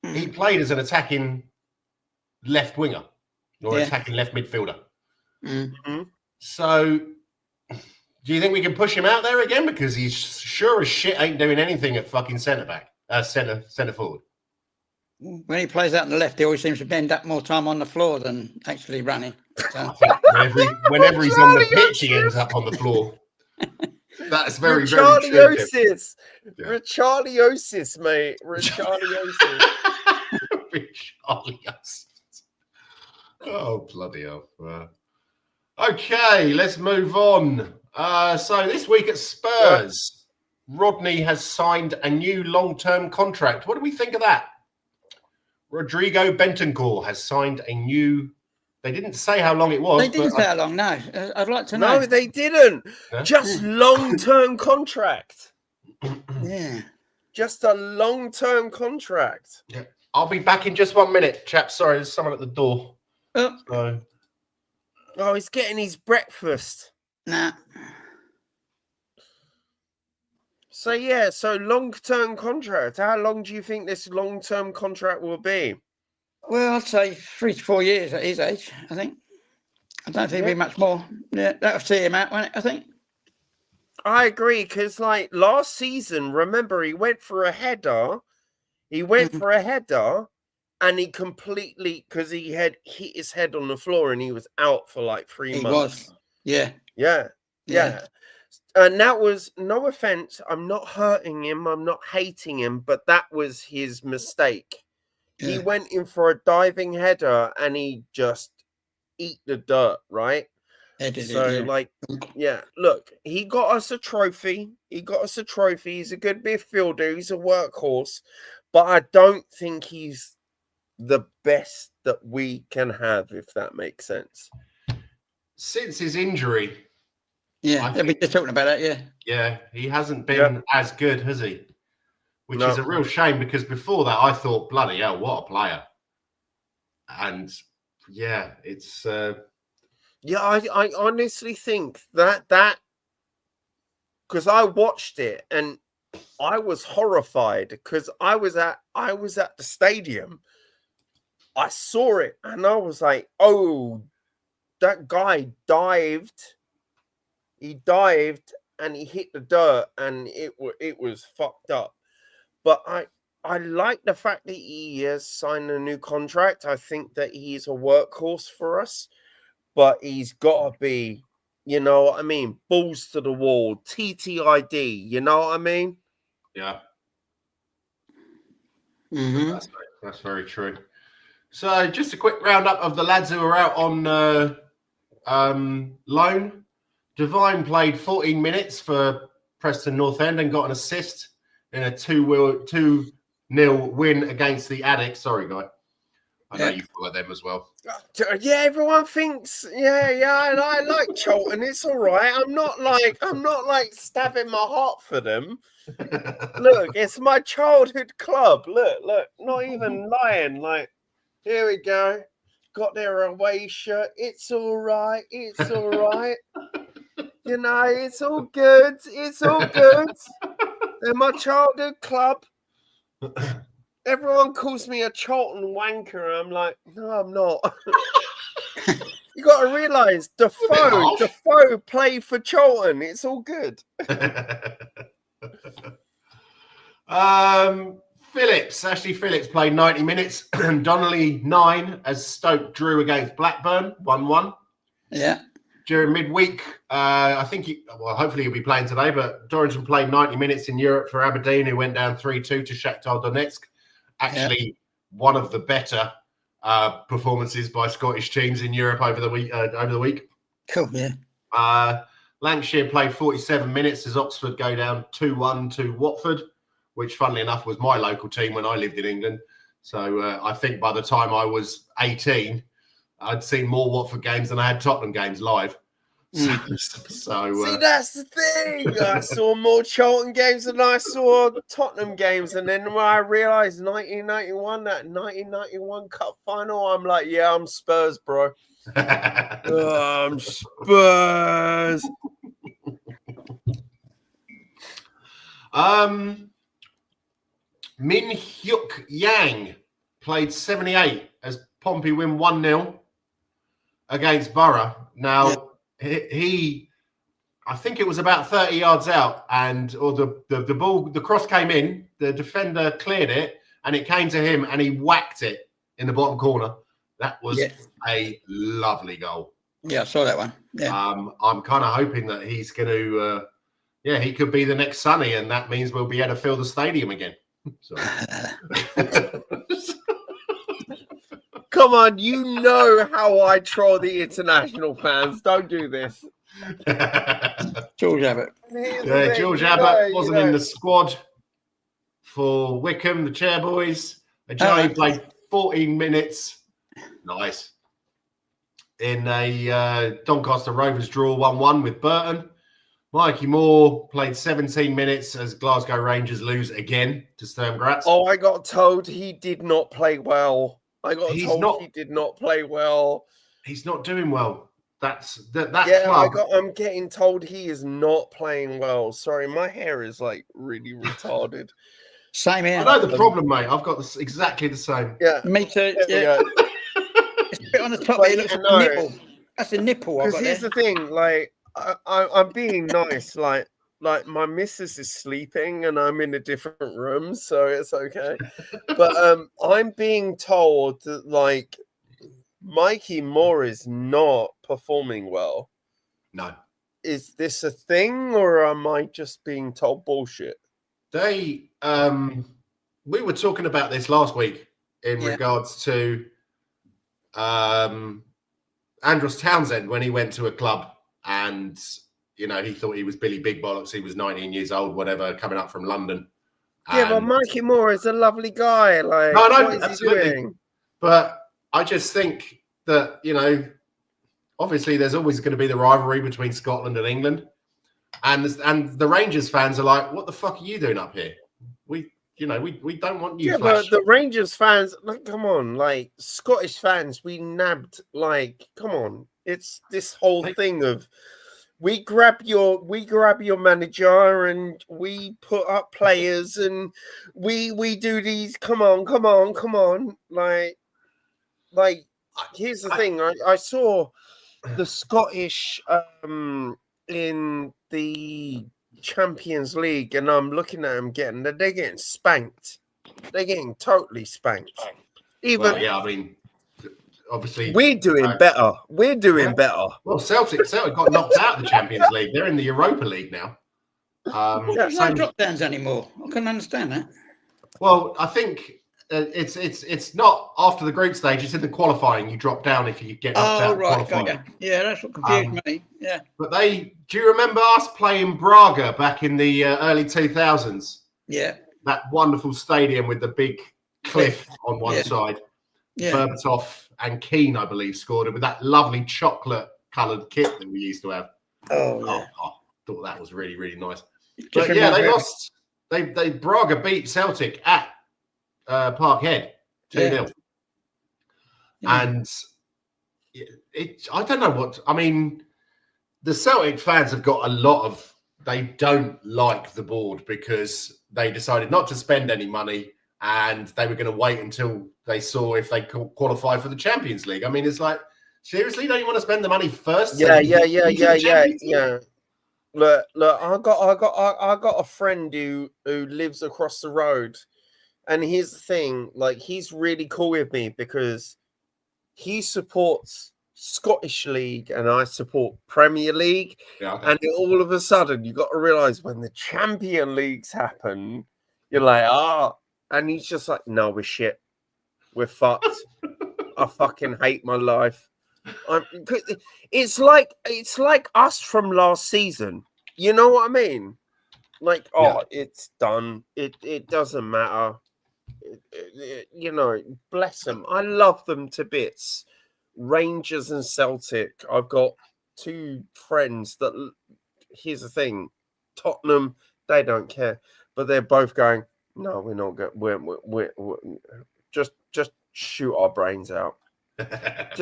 he played as an attacking left winger or attacking left midfielder. Mm-hmm. So do you think we can push him out there again? Because he's sure as shit ain't doing anything at fucking centre back centre forward. When he plays out on the left, he always seems to end up more time on the floor than actually running. So. I think whenever he's on the pitch, he ends up on the floor. That's very, very true. Richarliosis, mate. Richarliosis. Richarliosis. Oh, bloody hell. Okay, let's move on. So this week at Spurs, Rodney has signed a new long-term contract. What do we think of that? Rodrigo Bentancur has signed a new... They didn't say how long it was. They didn't say how long, no. I'd like to know. No, they didn't. Yeah. Just long-term contract. Yeah. Just a long-term contract. Yeah. I'll be back in just 1 minute, chaps. Sorry, there's someone at the door. Oh, he's getting his breakfast. Nah. So, so long-term contract. How long do you think this long-term contract will be? Well, I'd say 3 to 4 years at his age, I think. I don't think it'll be much more. Yeah, that'll see him out, won't it, I think? I agree, because, like, last season, remember, he went for a header. And he completely, because he had hit his head on the floor and he was out for, like, 3 months. He was, yeah. And that was, no offense, I'm not hurting him, I'm not hating him, but that was his mistake. Yeah. He went in for a diving header and he just eat the dirt, right? Look, he got us a trophy. He's a good midfielder. He's a workhorse. But I don't think he's the best that we can have, if that makes sense. Since his injury... Yeah, we're just talking about that, yeah. Yeah, he hasn't been as good, has he? Which is a real shame, because before that, I thought, bloody hell, what a player. And, yeah, it's... I honestly think that... Because I watched it, and I was horrified, because I was at the stadium. I saw it, and I was like, oh, that guy dived... He dived and he hit the dirt, and it was fucked up. But I like the fact that he has signed a new contract. I think that he's a workhorse for us, but he's got to be, you know what I mean, balls to the wall, TTID. You know what I mean? Yeah. Mm-hmm. That's very true. So just a quick roundup of the lads who are out on loan. Devine played 14 minutes for Preston North End and got an assist in a 2-0 win against the Addicts. Sorry, guy. I know you follow them as well. Yeah, everyone thinks. Yeah, and I like Charlton. It's all right. I'm not like stabbing my heart for them. Look, it's my childhood club. Look, not even lying. Like, here we go. Got their away shirt. It's all right. It's all right. You know, it's all good. It's all good. They're my childhood club. Everyone calls me a Charlton wanker. I'm like, no, I'm not. You got to realise, Defoe played for Charlton. It's all good. Ashley Phillips played 90 minutes. Donnelly 9 as Stoke drew against Blackburn 1-1. Yeah. During midweek, I think hopefully he'll be playing today, but Dorrington played 90 minutes in Europe for Aberdeen, who went down 3-2 to Shakhtar Donetsk. Actually, one of the better performances by Scottish teams in Europe over the week. Cool, yeah. Lancashire played 47 minutes as Oxford go down 2-1 to Watford, which, funnily enough, was my local team when I lived in England. So I think by the time I was 18, I'd seen more Watford games than I had Tottenham games live. So see, that's the thing. I saw more Charlton games than I saw Tottenham games, and then when I realised 1991, that 1991 Cup final, I'm like, yeah, I'm Spurs, bro. I'm Spurs. Min Hyuk Yang played 78 as Pompey win 1-0 against Borough. Now, he I think it was about 30 yards out, or the ball, the cross came in, the defender cleared it, and it came to him, and he whacked it in the bottom corner. That was a lovely goal. Yeah, I saw that one. Yeah. I'm kind of hoping that he's going to, he could be the next Sonny, and that means we'll be able to fill the stadium again. So. Come on, you know how I troll the international fans. Don't do this. George Abbott. Yeah, George Abbott wasn't in the squad for Wickham, the Chairboys. Ajayi played 14 minutes. Nice. In a Doncaster Rovers draw 1-1 with Burton. Mikey Moore played 17 minutes as Glasgow Rangers lose again to Sturm Graz. Oh, I got told he did not play well. He did not play well. He's not doing well. That's that. Yeah, club. I'm getting told he is not playing well. Sorry, my hair is like really retarded. Same here. I know the problem, mate. I've got exactly the same. Yeah, me too. Yeah. It's a bit on the top. It looks like a nipple. That's a nipple. Because here's the thing, like I'm being nice, like my missus is sleeping and I'm in a different room, so it's okay. But I'm being told that like Mikey Moore is not performing well. No. Is this a thing, or am I just being told bullshit? We were talking about this last week in regards to Andros Townsend when he went to a club and he thought he was Billy Big Bollocks. He was 19 years old, whatever, coming up from London. Yeah, but Mikey Moore is a lovely guy. Like, no, what is absolutely. he doing? But I just think that, obviously there's always going to be the rivalry between Scotland and England. And the Rangers fans are like, what the fuck are you doing up here? We don't want you. Yeah, flash. but the Rangers fans, like, come on, like Scottish fans, we nabbed, like, come on. It's this whole thing of we grab your manager and we put up players and we do these. Come on. Like here's the thing. I saw the Scottish in the Champions League, and I'm looking at them they're getting spanked. They're getting totally spanked. Obviously we're doing better. We're doing better. Well, Celtic got knocked out of the Champions League. They're in the Europa League now. There's no drop downs anymore. I couldn't understand that. Well, I think it's not after the group stage. It's in the qualifying. You drop down if you get knocked out. Right. Okay. Yeah, that's what confused me. Yeah. But do you remember us playing Braga back in the early 2000s? Yeah. That wonderful stadium with the big cliff on one side. Yeah. Berbatov and Keane, I believe, scored it with that lovely chocolate-coloured kit that we used to have. I thought that was really, really nice. But they lost. They Braga beat Celtic at Parkhead 2-0. Yeah. And I don't know what. I mean, the Celtic fans have got a lot of. They don't like the board because they decided not to spend any money. And they were going to wait until they saw if they could qualify for the Champions League. I mean, it's like, seriously, don't you want to spend the money first? Yeah. Look, I got a friend who lives across the road, and here's the thing: like, he's really cool with me because he supports Scottish League and I support Premier League. Yeah. And all of a sudden, you got to realize when the Champion Leagues happen, you're like, and he's just like, no, we're shit. We're fucked. I fucking hate my life. It's like us from last season. You know what I mean? Like, it's done. It doesn't matter. Bless them. I love them to bits. Rangers and Celtic. I've got two friends that. Here's the thing: Tottenham. They don't care, but they're both going. No, we're not good. We're just shoot our brains out. But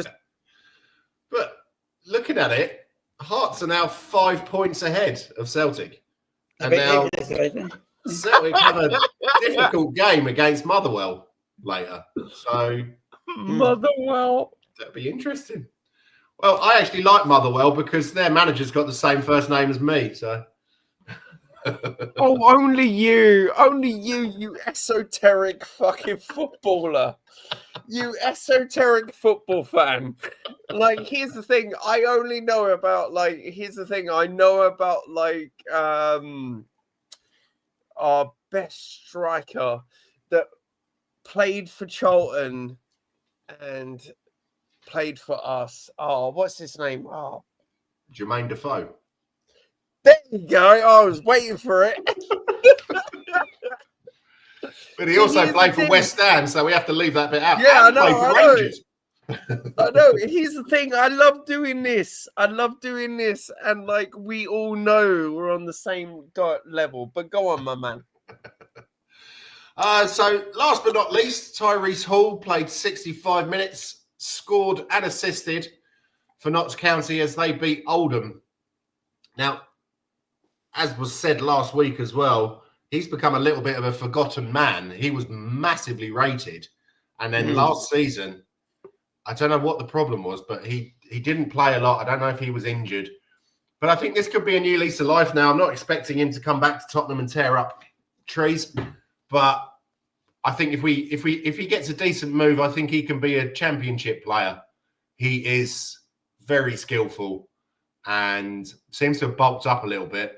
looking at it, Hearts are now 5 points ahead of Celtic, and now Celtic have a difficult game against Motherwell later. So Motherwell, that'd be interesting. Well, I actually like Motherwell because their manager's got the same first name as me. So. Oh, only you, you esoteric fucking footballer. You esoteric football fan. Like, here's the thing. I know about our best striker that played for Charlton and played for us. Oh, what's his name? Oh, Jermaine Defoe. There you go. I was waiting for it. But he also played for West Ham, so we have to leave that bit out. Yeah, I know. I know. Here's the thing. I love doing this. And like, we all know we're on the same level. But go on, my man. So last but not least, Tyrese Hall played 65 minutes, scored and assisted for Notts County as they beat Oldham. Now, as was said last week as well, he's become a little bit of a forgotten man. He was massively rated. And then last season, I don't know what the problem was, but he didn't play a lot. I don't know if he was injured. But I think this could be a new lease of life now. I'm not expecting him to come back to Tottenham and tear up trees. But I think if he gets a decent move, I think he can be a championship player. He is very skillful and seems to have bulked up a little bit.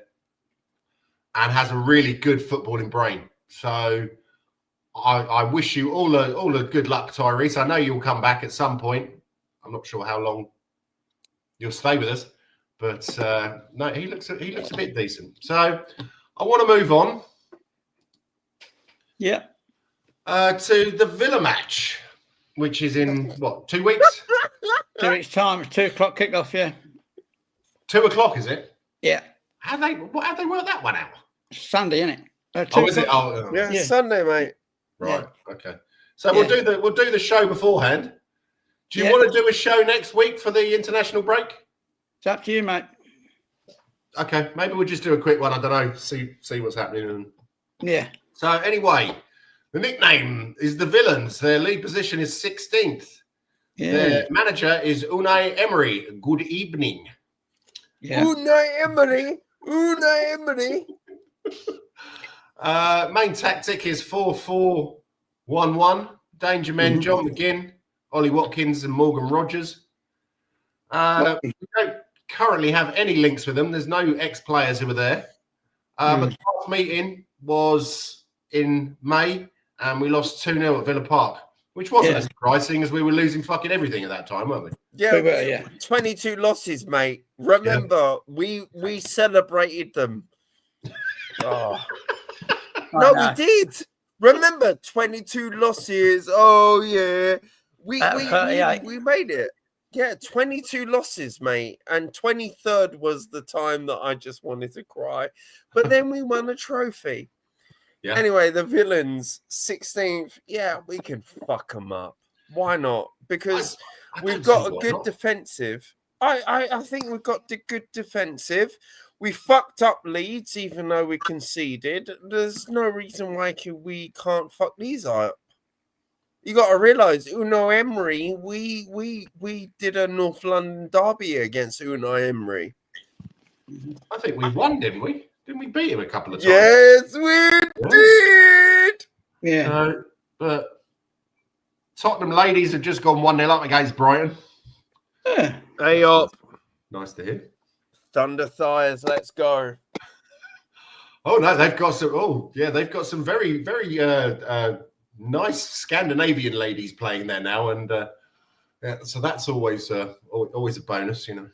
And has a really good footballing brain. So I wish you all the good luck, Tyrese. I know you'll come back at some point. I'm not sure how long you'll stay with us, but no, he looks a bit decent. So I want to move on. Yeah. To the Villa match, which is in what, 2 weeks? 2 weeks time. 2 o'clock kickoff. Yeah. 2 o'clock, is it? Yeah. How they work that one out? Sunday, isn't it? Oh, is it? Oh, yeah, Sunday, mate. Right. Yeah. Okay. So we'll do the show beforehand. Do you want to do a show next week for the international break? It's up to you, mate. Okay, maybe we'll just do a quick one. I don't know. See what's happening. Yeah. So anyway, the nickname is the Villains. Their league position is 16th. Yeah. Their manager is Unai Emery. Good evening. Yeah. Unai Emery. Main tactic is 4-4-1-1. Danger men, John McGinn, Ollie Watkins and Morgan Rogers. We don't currently have any links with them. There's no ex-players who were there. But the last meeting was in May and we lost 2-0 at Villa Park, which wasn't as surprising as we were losing fucking everything at that time, weren't we? Yeah, 22 losses, mate. Remember, we celebrated them. Oh. No, we did. Remember, 22 losses. Oh yeah, we made it. Yeah, 22 losses, mate. And 23rd was the time that I just wanted to cry. But then we won a trophy. Yeah. Anyway, the Villains, 16th. Yeah, we can fuck them up. Why not? Because we've got a good defensive. I think we've got the good defensive. We fucked up Leeds, even though we conceded. There's no reason why we can't fuck these up. You got to realise, Unai Emery, we did a North London derby against Unai Emery. I think we won, didn't we? Didn't we beat him a couple of times? Yes, we did. Yeah. But Tottenham ladies have just gone 1-0 up against Brighton. Yeah. Hey up. Nice to hear. Thunder Thighs, let's go. Oh no, they've got some. Oh yeah, they've got some very, very nice Scandinavian ladies playing there now, and so that's always a bonus, you know.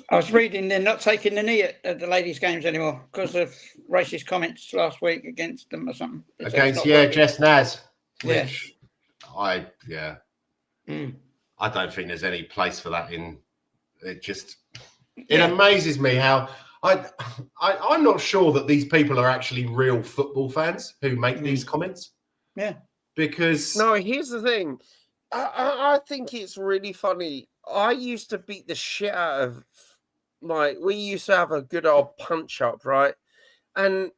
I was reading they're not taking the knee at the ladies' games anymore because of racist comments last week against them or something. Against Jess Naz. Yeah. I don't think there's any place for that in. It amazes me how I'm not sure that these people are actually real football fans who make these comments. Yeah. Because here's the thing. I think it's really funny. I used to beat the shit out of we used to have a good old punch up, right? And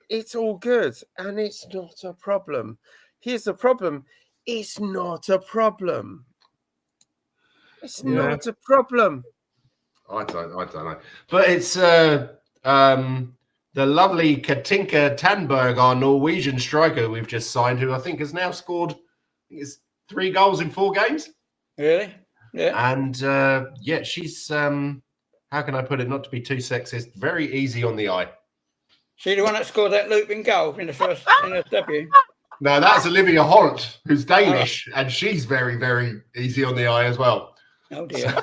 it's all good. And it's not a problem. Here's the problem. It's not a problem. It's not a problem. I don't know. But it's the lovely Katinka Tanberg, our Norwegian striker we've just signed, who I think has now scored 3 goals in 4 games. Really? Yeah. And she's how can I put it, not to be too sexist, very easy on the eye. She the one that scored that looping goal in the first debut? No, that's Olivia Holt, who's Danish, and she's very, very easy on the eye as well. Oh dear.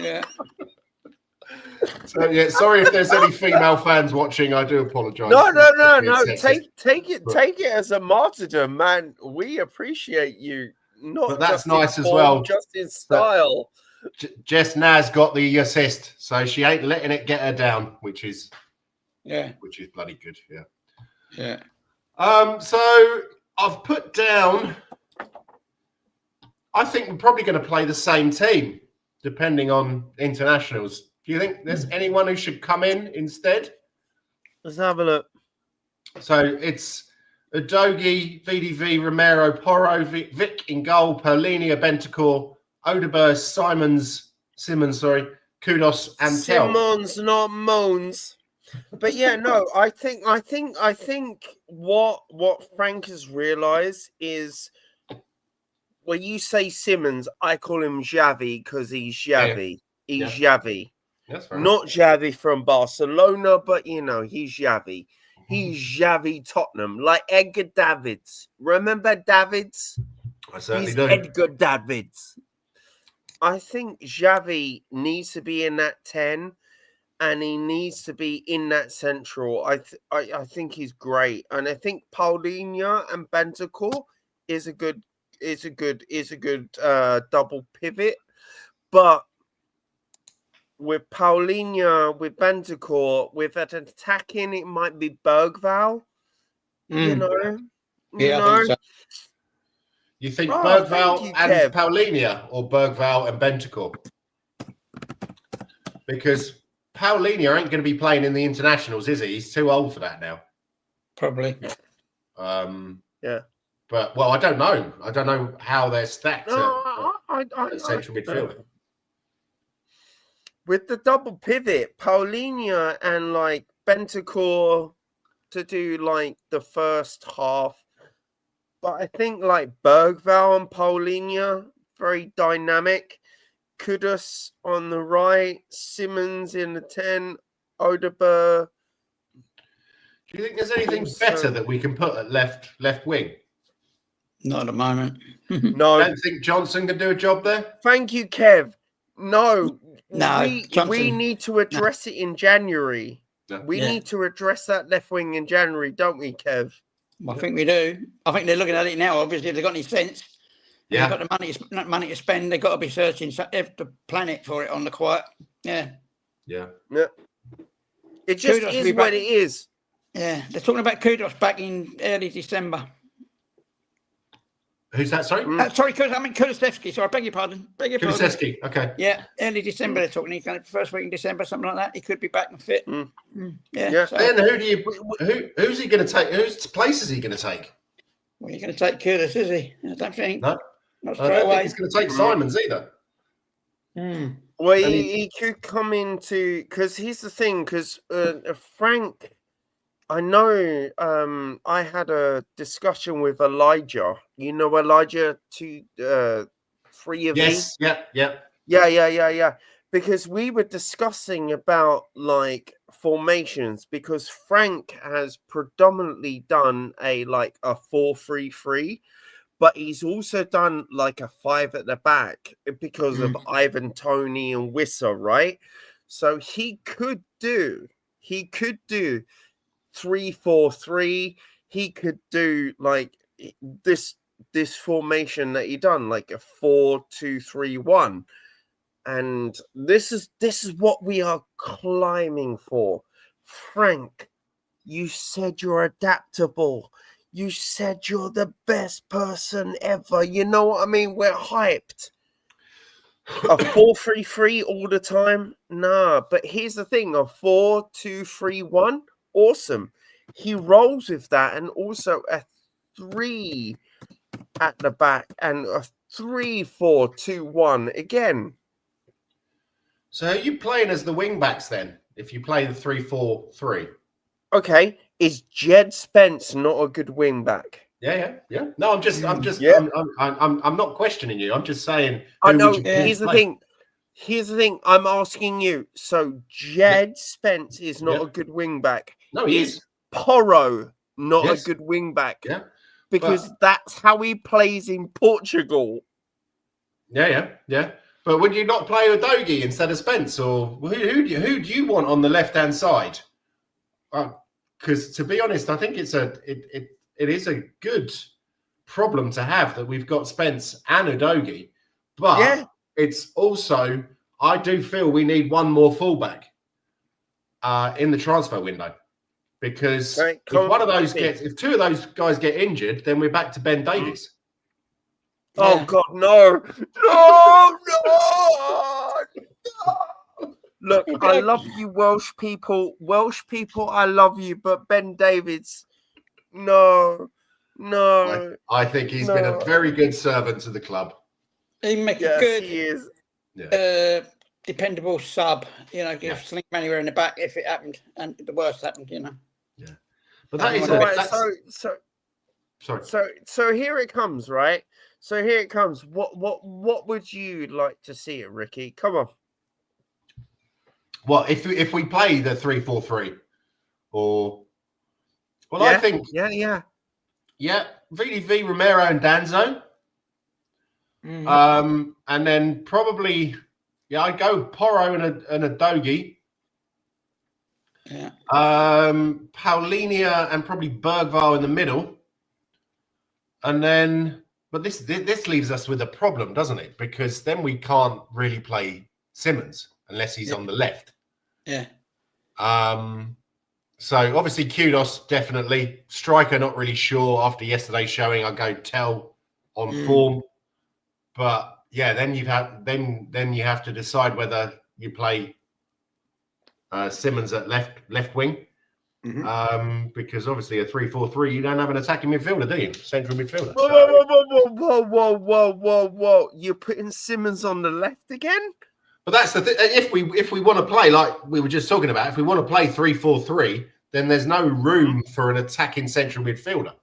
Yeah. So sorry if there's any female fans watching. I do apologise. No. Take it as a martyrdom, man. We appreciate you. But that's nice as well. Just in style. Jess Naz got the assist, so she ain't letting it get her down, which is bloody good. Yeah. So I've put down. I think we're probably going to play the same team, depending on internationals. Do you think there's anyone who should come in instead? Let's have a look. So it's Udogie, VDV, Romero, Porro, Vic in goal, Paulinia, Bentancur, Odeberg, Simmons, Kudos, and Tel. Simmons, not Moans. But yeah, no, I think what Frank has realised is when you say Simmons, I call him Xavi because he's Xavi. He's Xavi. Not Xavi from Barcelona, but he's Xavi. He's Xavi Tottenham, like Edgar Davids. Remember Davids? I certainly he's do. Edgar Davids. I think Xavi needs to be in that 10, and he needs to be in that central. I think he's great, and I think Paulinho and Bentancur is a good double pivot, but with Paulinho, with Bentancur, with that attacking, it might be Bergvall. Yeah, I think so. You think Bergvall and Paulinho, or Bergvall and Bentancur? Because Paulinho ain't going to be playing in the internationals, is he? He's too old for that now. Probably. Yeah. But I don't know. I don't know how they're stacked at central midfield. With the double pivot, Paulinho and like Bentancur to do like the first half. But I think like Bergvall and Paulinho, very dynamic. Kudus on the right, Simmons in the 10, Odeberg. Do you think there's anything better that we can put at left wing? Not at the moment. No. I don't think Johnson can do a job there. Thank you, Kev. No, we need to address it in January. No. We need to address that left wing in January, don't we, Kev? I think we do. I think they're looking at it now. Obviously, if they've got any sense, they've got the money to spend. They've got to be searching the planet for it on the quiet. Yeah. It just is what it is. Yeah, they're talking about Kudos back in early December. Who's that? Sorry, Kulusevski. Sorry, I beg your pardon. Kulusevski. Okay. Yeah, early December. They're talking. He's going to first week in December, something like that. He could be back and fit. Yeah. So. Then who's he going to take? Whose place is he going to take? Well, he's going to take Kudus, is he? I don't think. No. Not straight away. He's going to take Simons either. Well, he could come into because here's the thing. Because Frank. I know I had a discussion with Elijah. You know Elijah 3 of Yes, yeah. Because we were discussing about like formations because Frank has predominantly done a 4-3-3, but he's also done like a 5 at the back because of Ivan Toney and Wissa, right? So he could do 3-4-3. He could do like this formation that he done, like a 4-2-3-1, and this is what we are climbing for. Frank, you said you're adaptable. You said you're the best person ever. You know what I mean? We're hyped. A 4-3-3 all the time? Nah, but here's the thing: a 4-2-3-1. Awesome. He rolls with that, and also a 3 at the back and a 3-4-2-1 again. So are you playing as the wing backs then? If you play the 3-4-3. Okay, is Jed Spence not a good wing back? Yeah. No, I'm not questioning you. I'm just saying. I know. Here's the thing. I'm asking you. So Jed Spence is not a good wing back. No, he is. Porro not a good wing back? Yeah. Because that's how he plays in Portugal. Yeah. But would you not play Udogie instead of Spence, or who do you want on the left hand side? Because to be honest, I think it is a good problem to have that we've got Spence and Udogie, but it's also, I do feel we need one more fullback in the transfer window, because if two of those guys get injured, then we're back to Ben Davies. Oh God, no. Look, I love you, Welsh people. I love you, but Ben Davies, no. I think he's been a very good servant to the club. He makes a good, dependable sub. Sling him anywhere in the back if it happened, and the worst happened. Yeah, but that is sorry. So here it comes, right? So here it comes. What would you like to see it, Ricky? Come on. Well, if we play the 3-4-3, I think VDV, Romero, and Danzo, and then probably I'd go Porro and a Dogie, Paulinia and probably Bergvall in the middle, and then but this leaves us with a problem, doesn't it? Because then we can't really play Simmons unless he's on the left. Yeah. So obviously Kudos definitely. Striker not really sure after yesterday's showing. I go Tell on form, but then you have to decide whether you play Simmons at left wing, because obviously a 3-4-3 you don't have an attacking midfielder, do you? Central midfielder. Whoa! You're putting Simmons on the left again? But that's the thing. If we want to play like we were just talking about, if we want to play 3-4-3, then there's no room for an attacking central midfielder.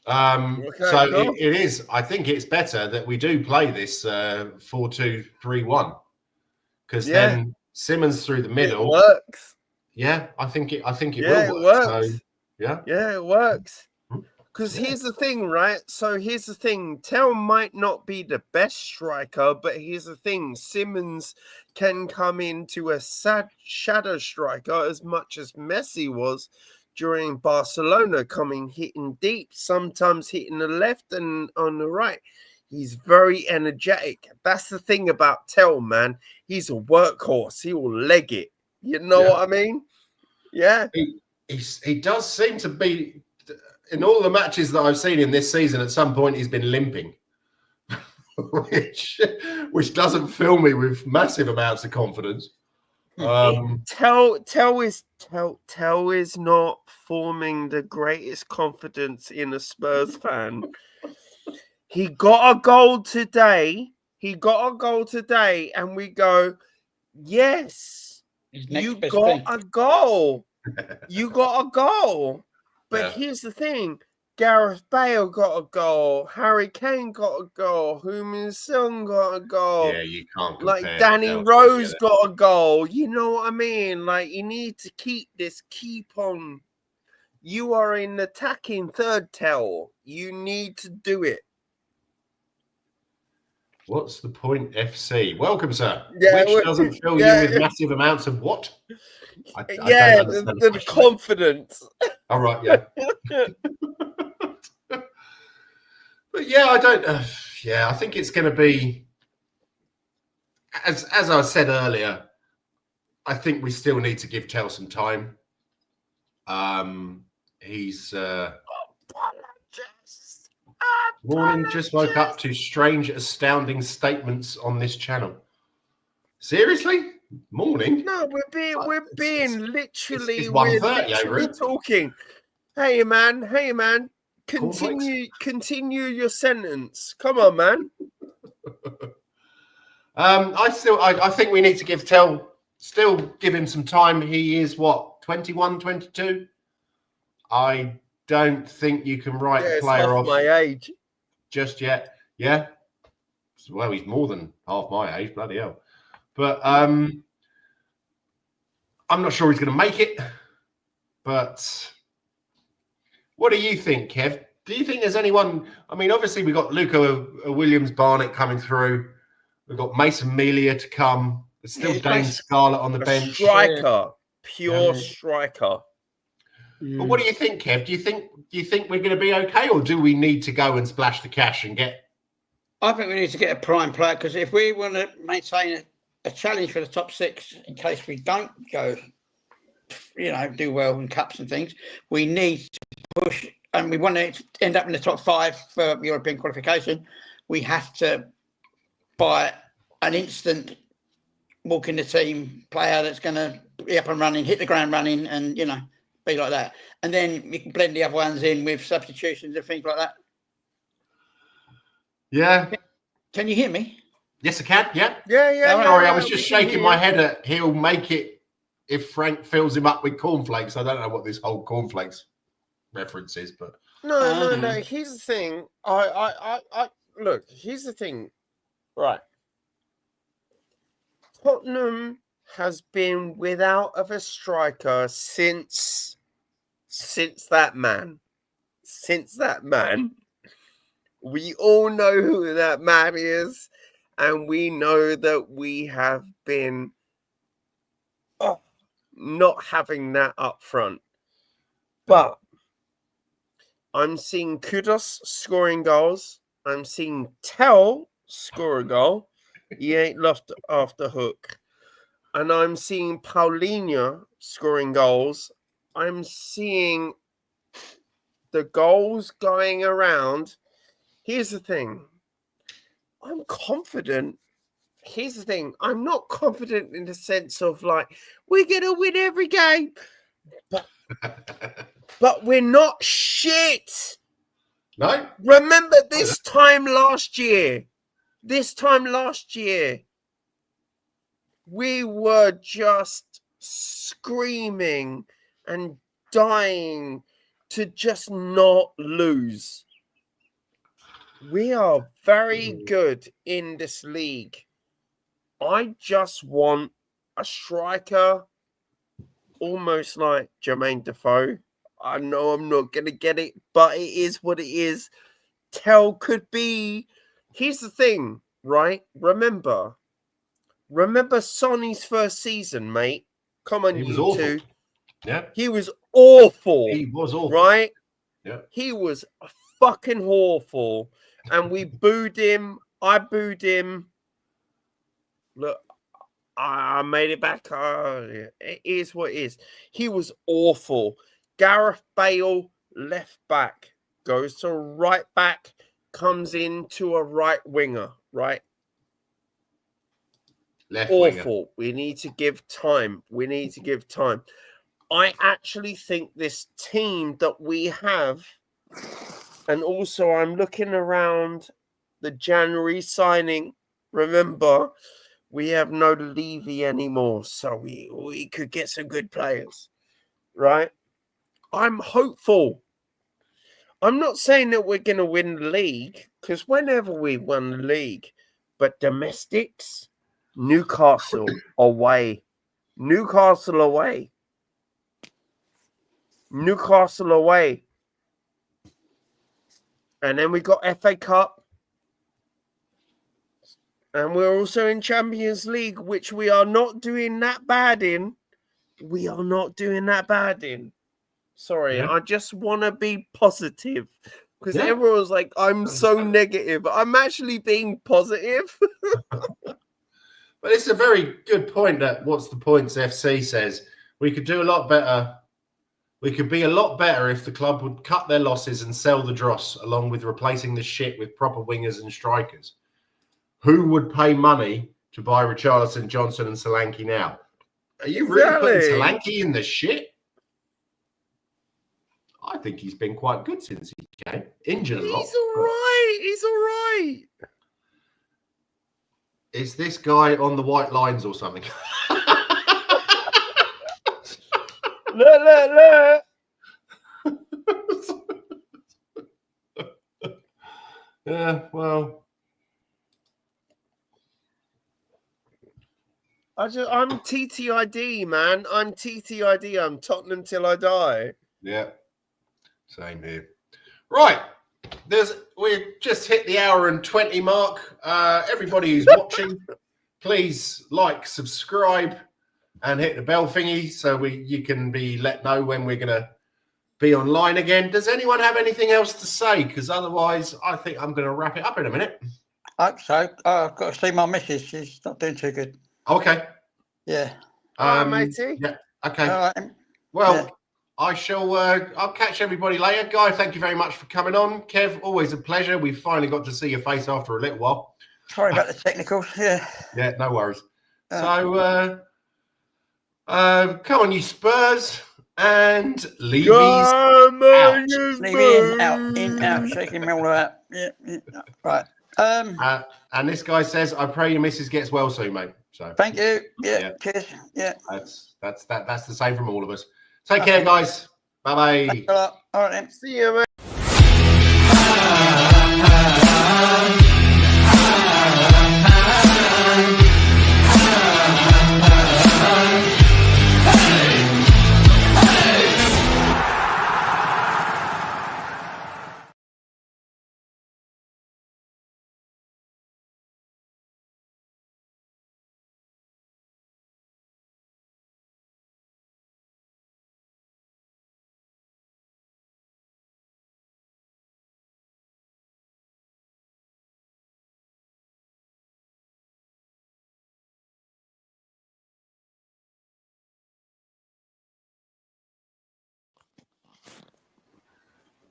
It is. I think it's better that we do play this 4-2-3-1, because then Simmons through the middle. It works. Yeah, I think it will work. So, it works. Because here's the thing, right? So here's the thing. Tell might not be the best striker, but here's the thing. Simmons can come into a shadow striker as much as Messi was during Barcelona, hitting deep, sometimes hitting the left and on the right. He's very energetic. That's the thing about Tell, man. He's a workhorse. He will leg it. You know what I mean? Yeah. He does seem to be... In all the matches that I've seen in this season, at some point he's been limping, which doesn't fill me with massive amounts of confidence. Tell is not forming the greatest confidence in a Spurs fan. He got a goal today. And we go, yes, you got a goal. But here's the thing. Gareth Bale got a goal. Harry Kane got a goal. Heung-min Son got a goal. Yeah, you can't compare. Like Danny Rose got a goal. You know what I mean? Like, you need to keep on. You are in attacking third, Tell. You need to do it. What's the point, FC? Welcome, sir. Yeah, which doesn't fill you with massive amounts of what? I the confidence. All right, yeah. But I don't. I think it's going to be, as I said earlier, I think we still need to give Tell some time. He's morning. Just woke up to strange, astounding statements on this channel. Seriously? Morning? No, we're being literally it's 1:30 over it. talking. Hey man, Continue your sentence. Come on, man. I think we need to give him some time. He is what, 21, 22? I don't think you can write a player off my age just yet. Yeah. Well, he's more than half my age, bloody hell. But I'm not sure he's going to make it. But what do you think, Kev? Do you think there's anyone? I mean, obviously we've got Luca Williams-Barnett coming through. We've got Mason Melia to come. There's still Dane Scarlett on the bench. Striker, pure striker. But what do you think, Kev? Do you think we're going to be okay, or do we need to go and splash the cash and get? I think we need to get a prime player, because if we want to maintain a challenge for the top six, in case we don't go, do well in cups and things, we need to push, and we want to end up in the top 5 for European qualification. We have to buy an instant walk in the team player that's going to be up and running, hit the ground running, and be like that. And then we can blend the other ones in with substitutions and things like that. Yeah. Can you hear me? Yes, I can. Yeah. Yeah. Sorry, I was just shaking my head at he'll make it if Frank fills him up with cornflakes. I don't know what this whole cornflakes reference is, but no. Here's the thing. I look. Here's the thing. Right. Tottenham has been without of a striker since that man. Since that man. We all know who that man is, and we know that we have been not having that up front. But I'm seeing Kudus scoring goals. I'm seeing Tell score a goal. He ain't lost off the hook. And I'm seeing Paulinho scoring goals. I'm seeing the goals going around. Here's the thing. I'm confident. Here's the thing. I'm not confident in the sense of we're going to win every game. But we're not shit. No. Remember this time last year. We were just screaming and dying to just not lose. We are very good in this league. I just want a striker almost like Jermaine Defoe. I know I'm not going to get it, but it is what it is. Tell could be. Here's the thing, right? Remember Sonny's first season, mate. Come on, you two. Yeah. He was awful. He was awful. Right? Yeah. He was fucking awful. And we booed him. I booed him. Look, I made it back. It is what it is. He was awful. Gareth Bale, left back, goes to right back, comes into a right winger, right? Left awful. Winger. We need to give time. I actually think this team that we have, and also I'm looking around the January signing. Remember, we have no Levy anymore, so we could get some good players, right? I'm hopeful. I'm not saying that we're going to win the league, because whenever we won the league, but domestics, Newcastle away. And then we got FA Cup. And we're also in Champions League, which we are not doing that bad in. Sorry, yeah. I just want to be positive. Because everyone's like, I'm so negative. I'm actually being positive. But it's a very good point that What's the Points FC says. We could do a lot better. We could be a lot better if the club would cut their losses and sell the dross, along with replacing the shit with proper wingers and strikers. Who would pay money to buy Richarlison, Johnson and Solanke now? Are you really putting Solanke in the shit? I think he's been quite good since he came. injured a lot. He's all right. He's all right. Is this guy on the white lines or something? Look. Yeah, well, I'm TTID, man. I'm TTID. I'm Tottenham till I die. yeah, same here. Right, we've just hit the hour and 20 mark. Everybody who's watching, please like, subscribe, and hit the bell thingy so you can be let know when we're gonna be online again. Does anyone have anything else to say? Because otherwise, I think I'm going to wrap it up in a minute. I hope so. I've got to see my missus. She's not doing too good. Okay. Yeah. Matey. Yeah. Okay. All right. Well, yeah. I shall. I'll catch everybody later, Guy. Thank you very much for coming on, Kev. Always a pleasure. We finally got to see your face after a little while. Sorry about the technicals. Yeah. Yeah. No worries. So, come on, you Spurs. And Levy's out. Levy in, out, shaking me all out. Yeah. Right. And this guy says, "I pray your missus gets well soon, mate." So thank you. Yeah. Cheers. Yeah. That's the same from all of us. Take care, guys. Bye bye. All right then. See you, mate.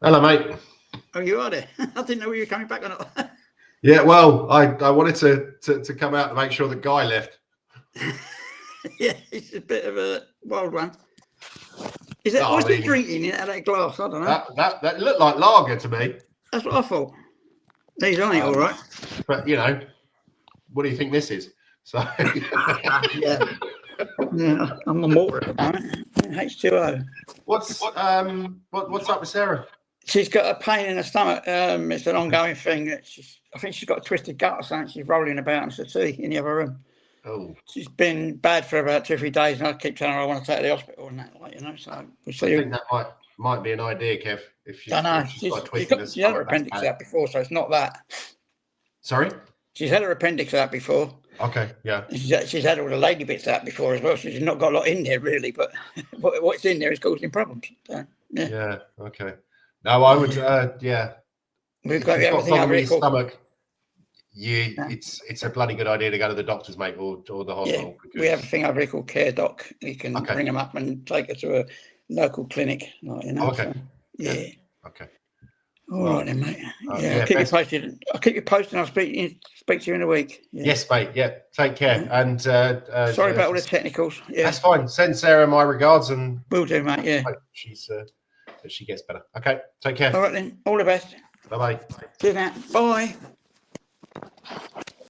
Hello, mate. Oh, you are there? I didn't know you were coming back or not. Yeah, well, I wanted to come out to make sure that Guy left. Yeah, it's a bit of a wild one. Is that what's he drinking out of that glass? I don't know. That looked like lager to me. That's what I thought. He's on it, all right. But what do you think this is? So yeah, I'm on water at the moment. H2O. What's up with Sarah? She's got a pain in her stomach. It's an ongoing thing. I think she's got a twisted gut or something. She's rolling about in the tea in the other room. Oh. She's been bad for about 2 or 3 days, and I keep telling her I want to take her to the hospital and that, So we'll see. I think that might be an idea, Kev. If she's, I know. She's She's had her appendix out before, so it's not that. Sorry? She's had her appendix out before. Okay, yeah. She's had all the lady bits out before as well. She's not got a lot in there really, but what's in there is causing problems. So, yeah. Yeah. Okay. No, I would. Yeah. We've got everything over your stomach. It's a bloody good idea to go to the doctors, mate, or the hospital. Yeah, we have a thing over here called Care Doc. You can bring them up and take her to a local click. Okay. So, yeah. Okay. All right then, mate. I'll keep you posted. I'll keep you posted. I'll speak to you in a week. Yeah. Yes, mate. Yeah. Take care. Yeah. And sorry about all the technicals. Yeah. That's fine. Send Sarah my regards, and will do, mate. Yeah. She gets better. Okay. Take care. All right then. All the best. Bye bye. See you now. Bye.